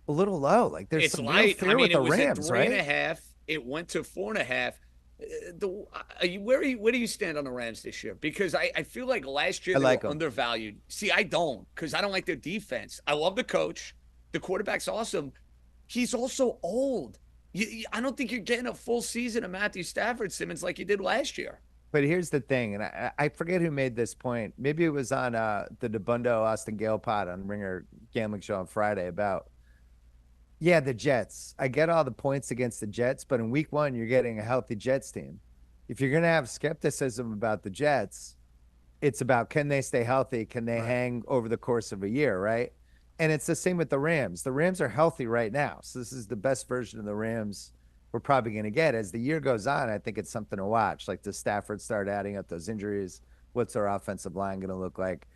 a little low. Like there's some real fear with the Rams, right? It was at 3.5. It went to 4.5. Where do you stand on the Rams this year? Because I feel like last year they were undervalued. See, I don't, because I don't like their defense. I love the coach. The quarterback's awesome. He's also old. I don't think you're getting a full season of Matthew Stafford, Simmons, like you did last year. But here's the thing, and I forget who made this point. Maybe it was on the DeBundo Austin Gale pod on Ringer Gambling Show on Friday about, the Jets. I get all the points against the Jets, but in week 1, you're getting a healthy Jets team. If you're going to have skepticism about the Jets, it's about, can they stay healthy? Can they hang over the course of a year, right? And it's the same with the Rams. The Rams are healthy right now. So this is the best version of the Rams we're probably going to get. As the year goes on, I think it's something to watch. Like, does Stafford start adding up those injuries? What's our offensive line going to look like?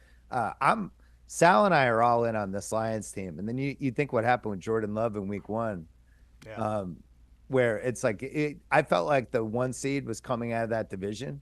Sal and I are all in on this Lions team. And then you think what happened with Jordan Love in week 1, where it's like I felt like the 1 seed was coming out of that division.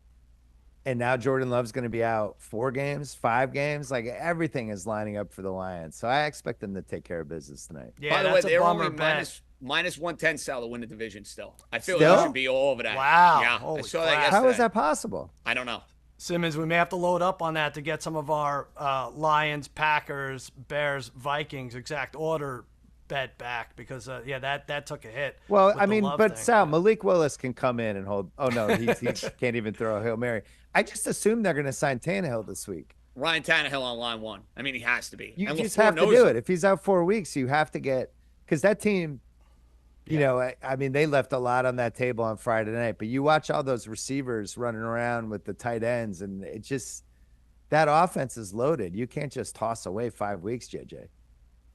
And now Jordan Love's going to be out 4 games, 5 games. Like, everything is lining up for the Lions. So I expect them to take care of business tonight. Yeah, by the way, they're only bet. minus 110 Sal to win the division still. I feel Still? like they should be all over that. Wow. Yeah, Holy I saw crap. that yesterday. How is that possible? I don't know. Simmons, we may have to load up on that to get some of our Lions, Packers, Bears, Vikings exact order bet back because that took a hit. Well, with I the mean, Love but thing. Sal, Malik Willis can come in and hold. Oh no, he can't even throw a Hail Mary. I just assume they're going to sign Tannehill this week. Ryan Tannehill on line 1. I mean, he has to be. You and just LaFleur have to knows do it. If he's out 4 weeks, you have to get, because that team, I mean, they left a lot on that table on Friday night. But you watch all those receivers running around with the tight ends, and it just, that offense is loaded. You can't just toss away 5 weeks, JJ.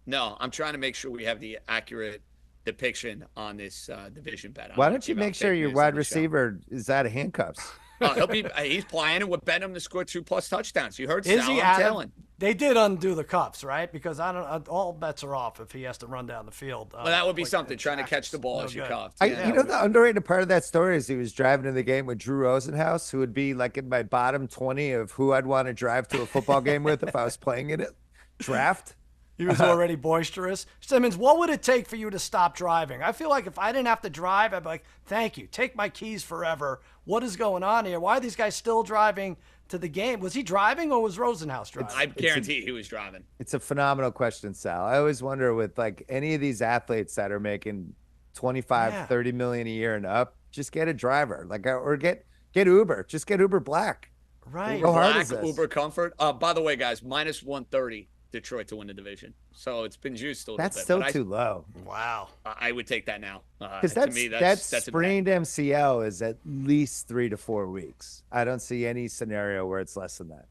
No, I'm trying to make sure we have the accurate depiction on this division bet. Why don't you make sure your wide receiver is out of handcuffs? He's playing, and we're betting him to score 2+ touchdowns. You heard Is Sal, he I'm out of- telling. They did undo the cuffs, right? Because all bets are off if he has to run down the field. Well, that would be like something, in trying to catch the ball No as you good. cuffed. The underrated part of that story is he was driving to the game with Drew Rosenhaus, who would be like in my bottom 20 of who I'd want to drive to a football game with if I was playing in it. Draft. He was already boisterous. Simmons, what would it take for you to stop driving? I feel like if I didn't have to drive, I'd be like, thank you. Take my keys forever. What is going on here? Why are these guys still driving to the game? Was he driving or was Rosenhaus driving? I guarantee he was driving. It's a phenomenal question, Sal. I always wonder with like any of these athletes that are making 25, 30 million a year and up, just get a driver, or get Uber. Just get Uber Black. Right. How hard Black is this? Uber Comfort. By the way, guys, minus 130 Detroit to win the division. So it's been juiced a little That's bit. still too low. Wow. I would take that now. Because To me, that's sprained MCL is at least 3 to 4 weeks. I don't see any scenario where it's less than that.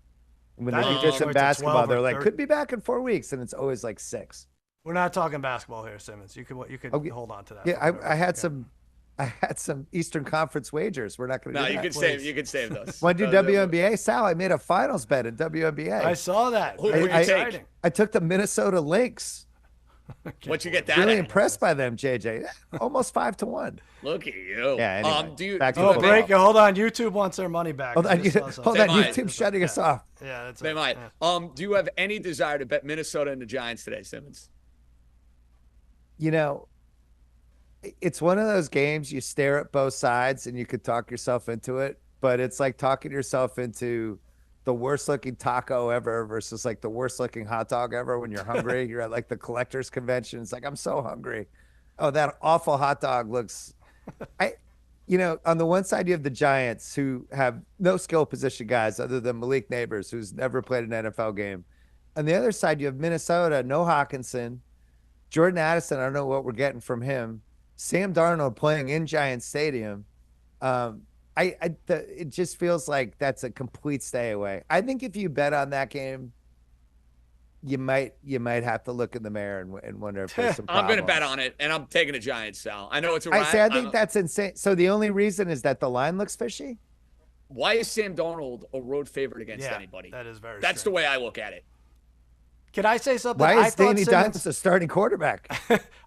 When they do this in basketball, they're like, could be back in 4 weeks, and it's always like 6. We're not talking basketball here, Simmons. You could hold on to that. Yeah, I had some Eastern Conference wagers. We're not going to do that. You could save those. Want to do WNBA? Sal, I made a finals bet in WNBA. I saw that. I took the Minnesota Lynx. What'd you get that? Really impressed by them, JJ. Almost 5-1. Look at you. Yeah. Anyway, break. Hold on. YouTube wants their money back. Hold on. YouTube's shutting us off. Yeah, they might. Do you have any desire to bet Minnesota and the Giants today, Simmons? You know, it's one of those games you stare at both sides and you could talk yourself into it, but it's like talking yourself into the worst looking taco ever versus like the worst looking hot dog ever when you're hungry. You're at like the collector's convention. It's like, I'm so hungry. Oh, that awful hot dog looks. On the one side, you have the Giants who have no skill position guys other than Malik Neighbors, who's never played an NFL game. On the other side, you have Minnesota, no Hawkinson. Jordan Addison, I don't know what we're getting from him. Sam Darnold playing in Giant Stadium. It just feels like that's a complete stay away. I think if you bet on that game, you might have to look in the mirror and wonder if there's some problems. I'm going to bet on it, and I'm taking the Giants, Sal. I know it's a ride. I think that's insane. So the only reason is that the line looks fishy? Why is Sam Darnold a road favorite against anybody? That is very That's strange. the way I look at it. Can I say something? Why is Danny Dimes the starting quarterback?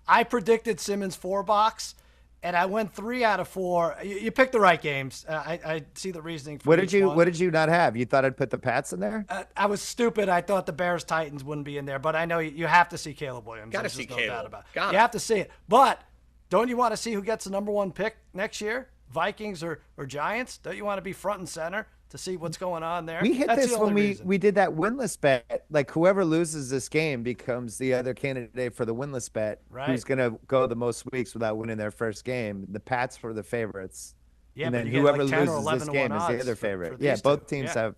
I predicted Simmons 4 box, and I went 3 out of 4. You picked the right games. I see the reasoning for What did you not have? You thought I'd put the Pats in there? I was stupid. I thought the Bears Titans wouldn't be in there, but I know you have to see Caleb Williams. Got to see Caleb. You have to see it. But don't you want to see who gets the number 1 pick next year? Vikings or Giants? Don't you want to be front and center to see what's going on there? We hit this when we did that winless bet. Like whoever loses this game becomes the other candidate for the winless bet. Right. Who's going to go the most weeks without winning their first game? The Pats were the favorites. Yeah, and then whoever loses this game is the other favorite. Yeah, both teams have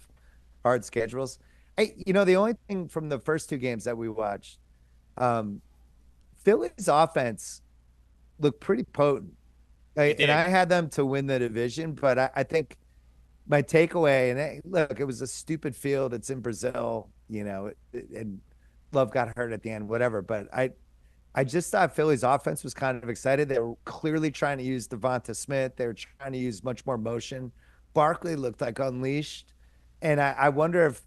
hard schedules. The only thing from the first 2 games that we watched, Philly's offense looked pretty potent. And I had them to win the division, but I think my takeaway, and look, it was a stupid field. It's in Brazil, and Love got hurt at the end, whatever. But I just thought Philly's offense was kind of excited. They were clearly trying to use Devonta Smith. They were trying to use much more motion. Barkley looked like unleashed. And I wonder if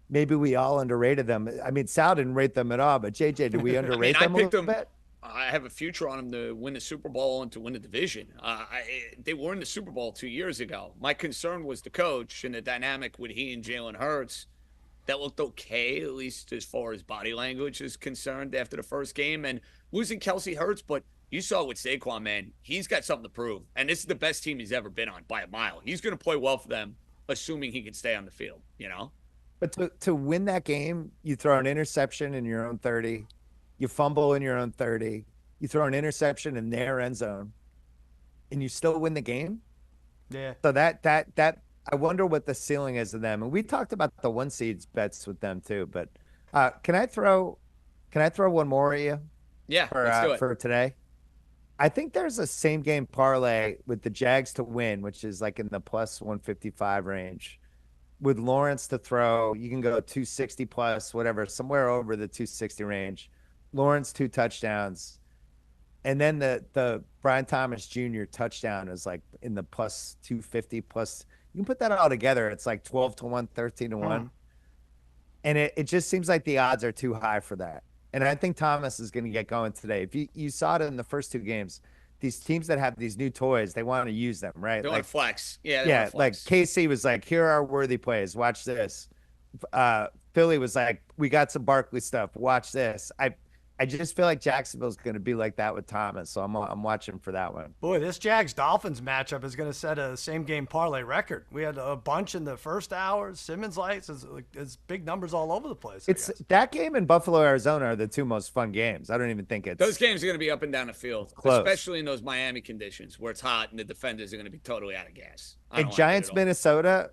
maybe we all underrated them. I mean, Sal didn't rate them at all, but JJ, did we underrate them a little bit? I have a future on them to win the Super Bowl and to win the division. They were in the Super Bowl 2 years ago. My concern was the coach and the dynamic with he and Jalen Hurts. That looked okay, at least as far as body language is concerned after the first game. And losing Kelsey hurts, but you saw with Saquon, man, he's got something to prove. And this is the best team he's ever been on by a mile. He's going to play well for them, assuming he can stay on the field, But to win that game, you throw an interception in your own 30. You fumble in your own 30. You throw an interception in their end zone, and you still win the game. Yeah. So that I wonder what the ceiling is of them. And we talked about the 1 seeds bets with them too. But can I throw one more at you? Yeah, let's do it. For today. I think there's a same game parlay with the Jags to win, which is like in the plus 155 range. With Lawrence to throw, you can go 260 plus, whatever, somewhere over the 260 range. Lawrence 2 touchdowns. And then the Brian Thomas Jr. touchdown is like in the plus 250 plus. You can put that all together. It's like 12-1, 13-1. And it just seems like the odds are too high for that. And I think Thomas is going to get going today. If you saw it in the first 2 games, these teams that have these new toys, they want to use them, right? They want to flex. Yeah, yeah. Like KC was like, here are worthy plays. Watch this. Philly was like, we got some Barkley stuff. Watch this. I just feel like Jacksonville's going to be like that with Thomas, so I'm watching for that one. Boy, this Jags-Dolphins matchup is going to set a same-game parlay record. We had a bunch in the first hour. Simmons lights is big numbers all over the place. It's that game in Buffalo, Arizona are the 2 most fun games. I don't even think it's those games are going to be up and down the field, close. Especially in those Miami conditions where it's hot and the defenders are going to be totally out of gas. In Giants, Minnesota,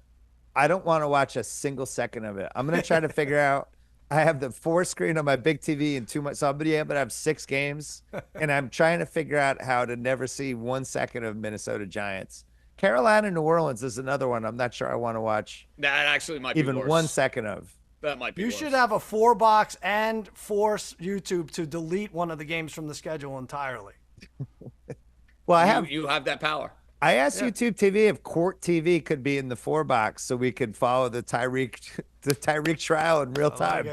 I don't want to watch a single second of it. I'm going to try to figure out I have the 4 screen on my big TV and too much. So I'm gonna be able to have 6 games, and I'm trying to figure out how to never see 1 second of Minnesota Giants. Carolina, New Orleans is another one. I'm not sure I want to watch. That actually might be even worse. 1 second of. That might be. You worse. should have a 4-box and force YouTube to delete one of the games from the schedule entirely. Well, You have that power. I asked YouTube TV if Court TV could be in the 4-box so we could follow the Tyreek trial in real time.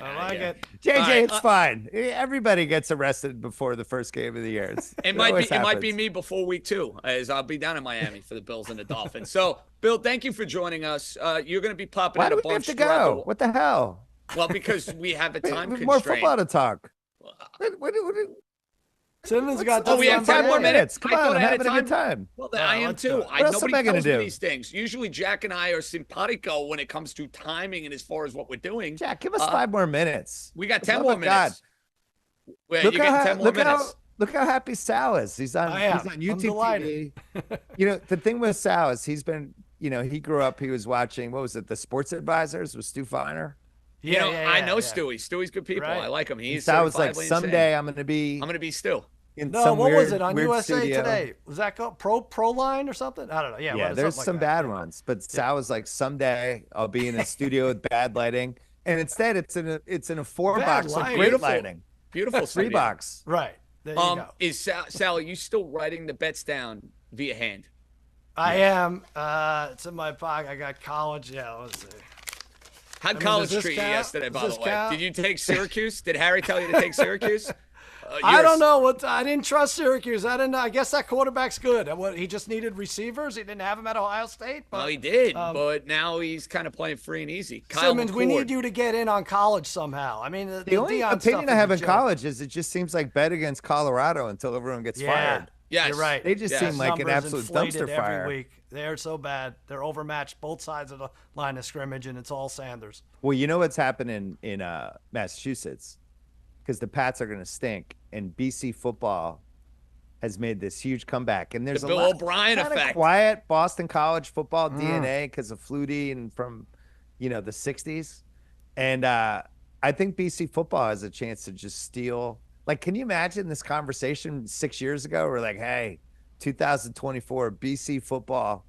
I like it. JJ, right, it's fine. Everybody gets arrested before the first game of the year. It might be me before week 2, as I'll be down in Miami for the Bills and the Dolphins. So, Bill, thank you for joining us. You're going to be popping Why in do a we have bunch to throughout go? What the hell? Well, because we have a time constraint. More football to talk. Simmons got. Oh, we have 10 more minutes. Come on, I'm having a good time. Well, I am too. What else am I Nobody gonna tells me do? these things. Usually, Jack and I are simpatico when it comes to timing and as far as what we're doing. Jack, give us 5 more minutes. We got 10 Oh more my God. minutes. Well, you're getting 10 more minutes. Look how happy Sal is. He's on YouTube TV. You know, the thing with Sal is he's been, he grew up, he was watching, what was it, The Sports Advisors with Stu Feiner? I know Stewie. Stewie's good people. Right. I like him. He's Sal was like, certifiably someday insane. I'm going to be Stu. in No, some what weird, was it on weird USA studio. Today? Was that called Pro Line or something? I don't know. Yeah, there's some bad ones, but Sal was like, someday I'll be in a studio with bad lighting, and instead it's in a 4-box with great Beautiful. lighting. Beautiful 3-box. Right. There you go. Is Sal, are you still writing the bets down via hand? I am. It's in my pocket. I got college. Yeah, let's see. How'd college does this treat you count? yesterday, by Does the this way? count? Did you take Syracuse? Did Harry tell you to take Syracuse? I don't know. I didn't trust Syracuse. I didn't know. I guess that quarterback's good. He just needed receivers. He didn't have them at Ohio State. But, Well, he did, but now he's kind of playing free and easy. Kyle Simmons, we McCord. need you to get in on college somehow. I mean, The only Deion opinion stuff I is have a in joke. college is it just seems like bet against Colorado until everyone gets fired. Yes. You're right. They just seem like an Numbers absolute inflated dumpster fire. every week. They're so bad. They're overmatched both sides of the line of scrimmage, and it's all Sanders. Well, you know what's happening in Massachusetts? Because the Pats are going to stink, and BC football has made this huge comeback. And there's The a Bill lot O'Brien kind of effect. quiet Boston college football DNA because of Flutie and from, the 60s. And I think BC football has a chance to just steal. Like, can you imagine this conversation 6 years ago? We're like, hey, 2024 BC football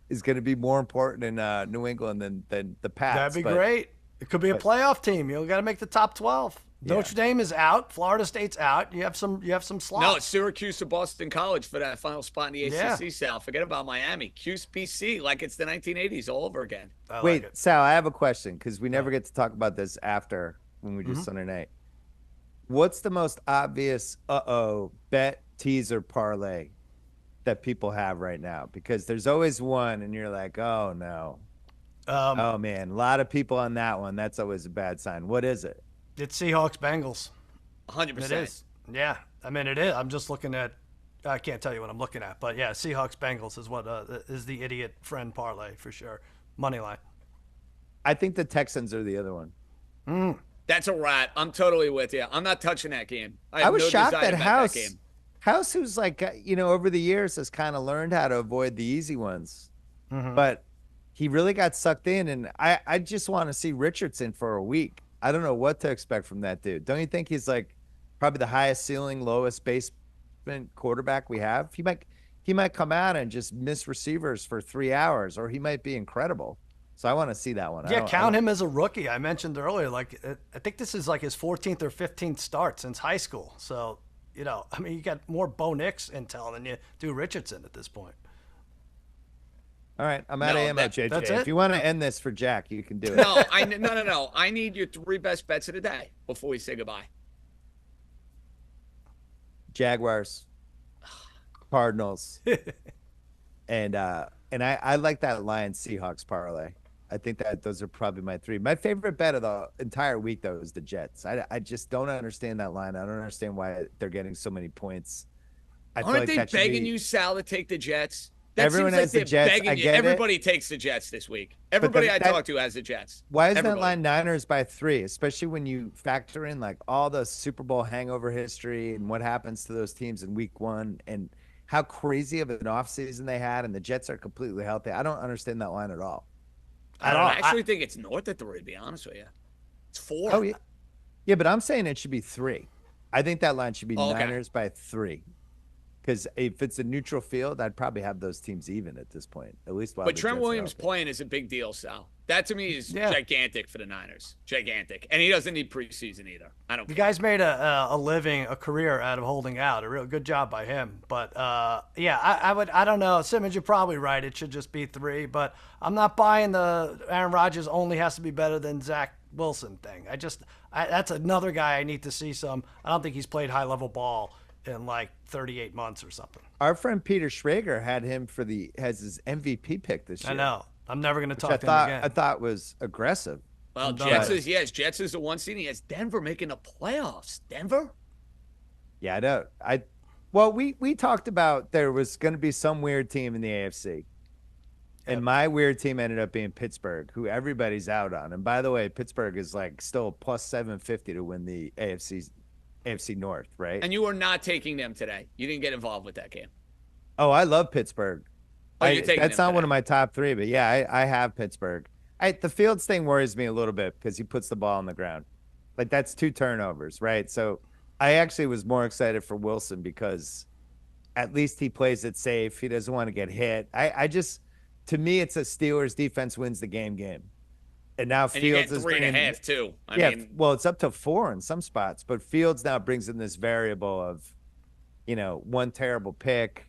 is going to be more important in New England than the Pats. That'd be great. It could be a playoff team. You got to make the top 12. Notre Dame is out. Florida State's out. You have some slots. No, it's Syracuse or Boston College for that final spot in the ACC, Yeah. Sal. Forget about Miami. Cuse BC like it's the 1980s all over again. Wait, Sal, I have a question because we never get to talk about this after when we do Sunday night. What's the most obvious bet, teaser, parlay that people have right now? Because there's always one and you're like, oh no. Oh man, a lot of people on that one. That's always a bad sign. What is it? It's Seahawks Bengals. 100%. It is. Yeah. I mean, it is. I'm just looking at. I can't tell you what I'm looking at, but yeah, Seahawks Bengals is what is the idiot friend parlay for sure. Money line. I think the Texans are the other one. That's a rat. I'm totally with you. I'm not touching that game. I was no shocked desire that to bet House, that game. House, who's like, over the years has kind of learned how to avoid the easy ones, but he really got sucked in. And I just want to see Richardson for a week. I don't know what to expect from that dude. Don't you think he's like probably the highest ceiling, lowest basement quarterback we have? He might come out and just miss receivers for 3 hours, or he might be incredible. So I want to see that one. Yeah, count him as a rookie. I mentioned earlier, I think this is like his 14th or 15th start since high school. So, I mean, you got more Bo Nix intel than you do Richardson at this point. All right, I'm out of ammo, JJ. that's it? If you want to end this for Jack, you can do it. No, no. I need your 3 best bets of the day before we say goodbye. Jaguars, Cardinals, and I like that Lions Seahawks parlay. I think that those are probably my 3. My favorite bet of the entire week though is the Jets. I just don't understand that line. I don't understand why they're getting so many points. Aren't they begging you, Sal, to take the Jets? That Everyone seems has like the Jets. begging I you. get it. Everybody takes the Jets this week. Everybody I talk to has the Jets. Why is Everybody. that line Niners by 3, especially when you factor in like all the Super Bowl hangover history and what happens to those teams in week 1 and how crazy of an offseason they had, and the Jets are completely healthy. I don't understand that line at all. I actually think it's north of 3, to be honest with you. It's 4. Oh, yeah. Yeah, but I'm saying it should be 3. I think that line should be Okay. Niners by 3. Because if it's a neutral field, I'd probably have those teams even at this point, at least while But the Trent Jets are Williams out there. playing is a big deal, Sal. That to me is gigantic for the Niners. Gigantic. And he doesn't need preseason either. I don't The care. guy's made a living, a career out of holding out. A real good job by him. But yeah, I don't know. Simmons, you're probably right. It should just be 3. But I'm not buying the Aaron Rodgers only has to be better than Zach Wilson thing. That's another guy I need to see some. I don't think he's played high level ball in like 38 months or something. Our friend Peter Schrager had him has his MVP pick this year. I know. I'm never going to talk to him again. I thought was aggressive. Well, Jets is the 1 seed. He has Denver making the playoffs. Denver? Yeah, I know. Well, we talked about there was going to be some weird team in the AFC. And my weird team ended up being Pittsburgh, who everybody's out on. And by the way, Pittsburgh is like still plus 750 to win the AFC North, right? And you are not taking them today. You didn't get involved with that game. Oh, I love Pittsburgh. Oh, you're taking that's them not today. one of my top 3, but yeah, I have Pittsburgh. The Fields thing worries me a little bit because he puts the ball on the ground. Like, that's 2 turnovers, right? So I actually was more excited for Wilson because at least he plays it safe. He doesn't want to get hit. To me, it's a Steelers defense wins the game. And now And you get Fields is 3.5 too. I mean, well, it's up to 4 in some spots, but Fields now brings in this variable of, one terrible pick,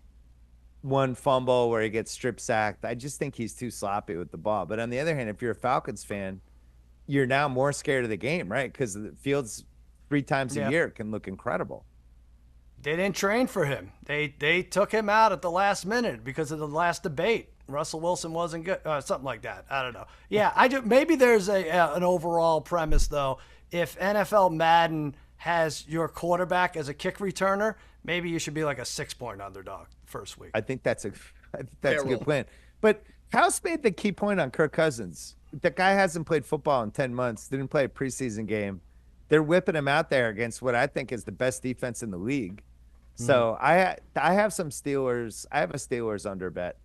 1 fumble where he gets strip sacked. I just think he's too sloppy with the ball. But on the other hand, if you're a Falcons fan, you're now more scared of the game, right? Because the Fields 3 times a year can look incredible. They didn't train for him. They took him out at the last minute because of the last debate. Russell Wilson wasn't good, something like that. I don't know. Yeah, maybe there's an overall premise though. If NFL Madden has your quarterback as a kick returner, maybe you should be like a 6-point underdog first week. I think that's a good plan. But House made the key point on Kirk Cousins. The guy hasn't played football in 10 months. Didn't play a preseason game. They're whipping him out there against what I think is the best defense in the league. So I have some Steelers. I have a Steelers under bet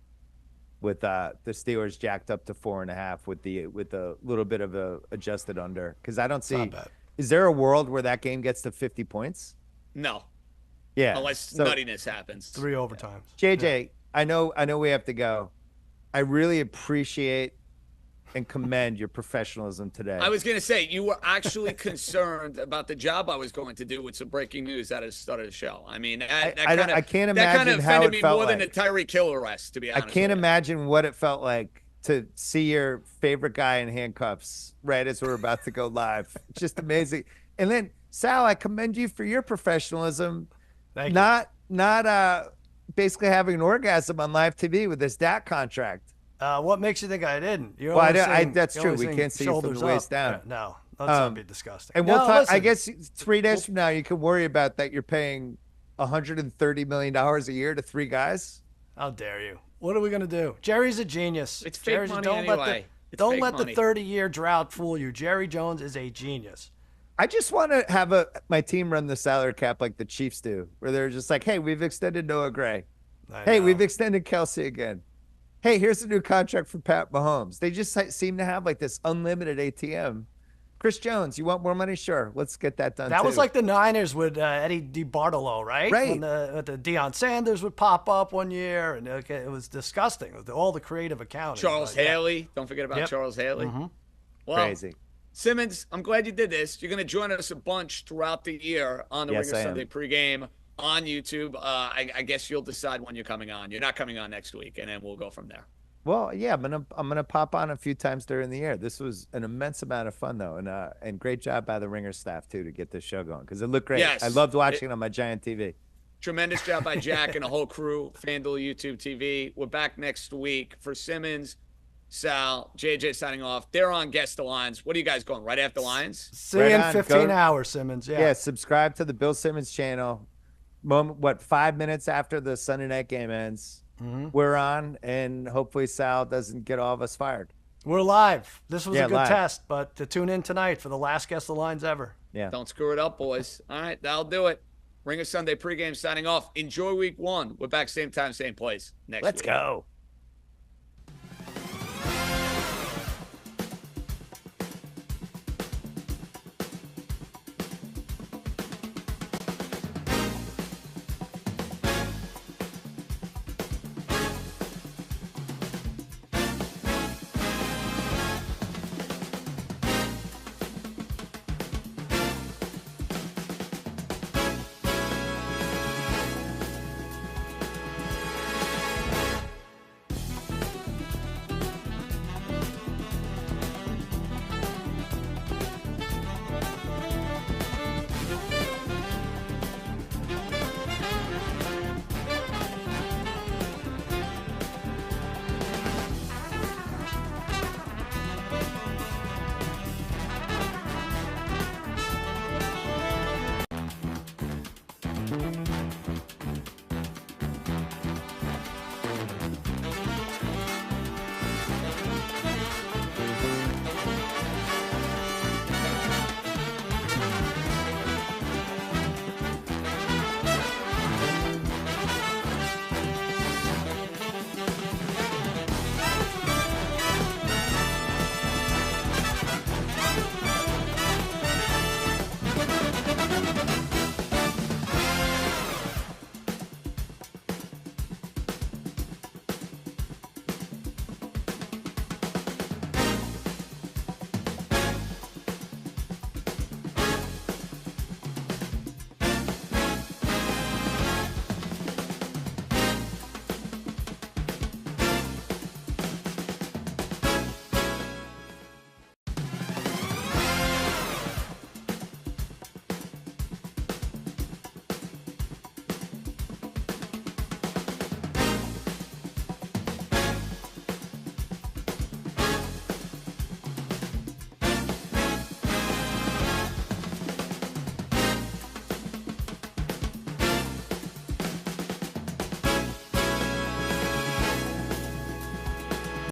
with the Steelers jacked up to 4.5 with a little bit of a adjusted under because I don't see. Is there a world where that game gets to 50 points? no. Yeah, Unless nuttiness happens. 3 overtimes. JJ, I know we have to go. I really appreciate and commend your professionalism today. I was going to say, you were actually concerned about the job I was going to do with some breaking news at the start of the show. I mean, I can't that kind imagine of how offended it me felt more than the like. Tyreek Hill arrest, to be I honest. can't with you. imagine what it felt like to see your favorite guy in handcuffs right as we're about to go live. It's just amazing. And then, Sal, I commend you for your professionalism. Thank you. Not basically having an orgasm on live TV with this DAC contract. What makes you think I didn't? Well, that's true. We can't see you from the waist down. No, let's not be disgusting. And we'll talk. I guess 3 days from now, you can worry about that. You're paying $130 million a year to 3 guys. How dare you? What are we gonna do? Jerry's a genius. It's fake money anyway. Don't let the 30-year drought fool you. Jerry Jones is a genius. I just want to have my team run the salary cap like the Chiefs do, where they're just like, hey, we've extended Noah Gray. Hey, we've extended Kelsey again. Hey, here's a new contract for Pat Mahomes. They just seem to have like this unlimited ATM. Chris Jones, you want more money? Sure. Let's get that done. That was like the Niners with Eddie DeBartolo, right? Right. When the Deion Sanders would pop up one year, and it was disgusting with all the creative accounting. Charles Haley. Don't forget about Charles Haley. Mm-hmm. Well, crazy. Simmons, I'm glad you did this. You're going to join us a bunch throughout the year on the Yes, Ringer I am. Sunday pregame on YouTube. I guess you'll decide when you're coming on. You're not coming on next week, and then we'll go from there. Well, yeah, I'm gonna pop on a few times during the year. This was an immense amount of fun though, and great job by the Ringer staff too to get this show going because it looked great. Yes. I loved watching it on my giant TV. Tremendous job by Jack and the whole crew, FanDuel YouTube TV. We're back next week for Simmons, Sal, JJ signing off. They're on Guess the Lines. What are you guys going right after Lions? See you in Right on. 15 hours, Simmons. Yeah, subscribe to the Bill Simmons channel. 5 minutes after the Sunday night game ends, we're on, and hopefully Sal doesn't get all of us fired. We're live. This was a good live. test, but to tune in tonight for the last Guess the Lines ever. Yeah. Don't screw it up, boys. All right, that'll do it. Ringer Sunday pregame signing off. Enjoy week 1. We're back same time, same place next week. Let's go.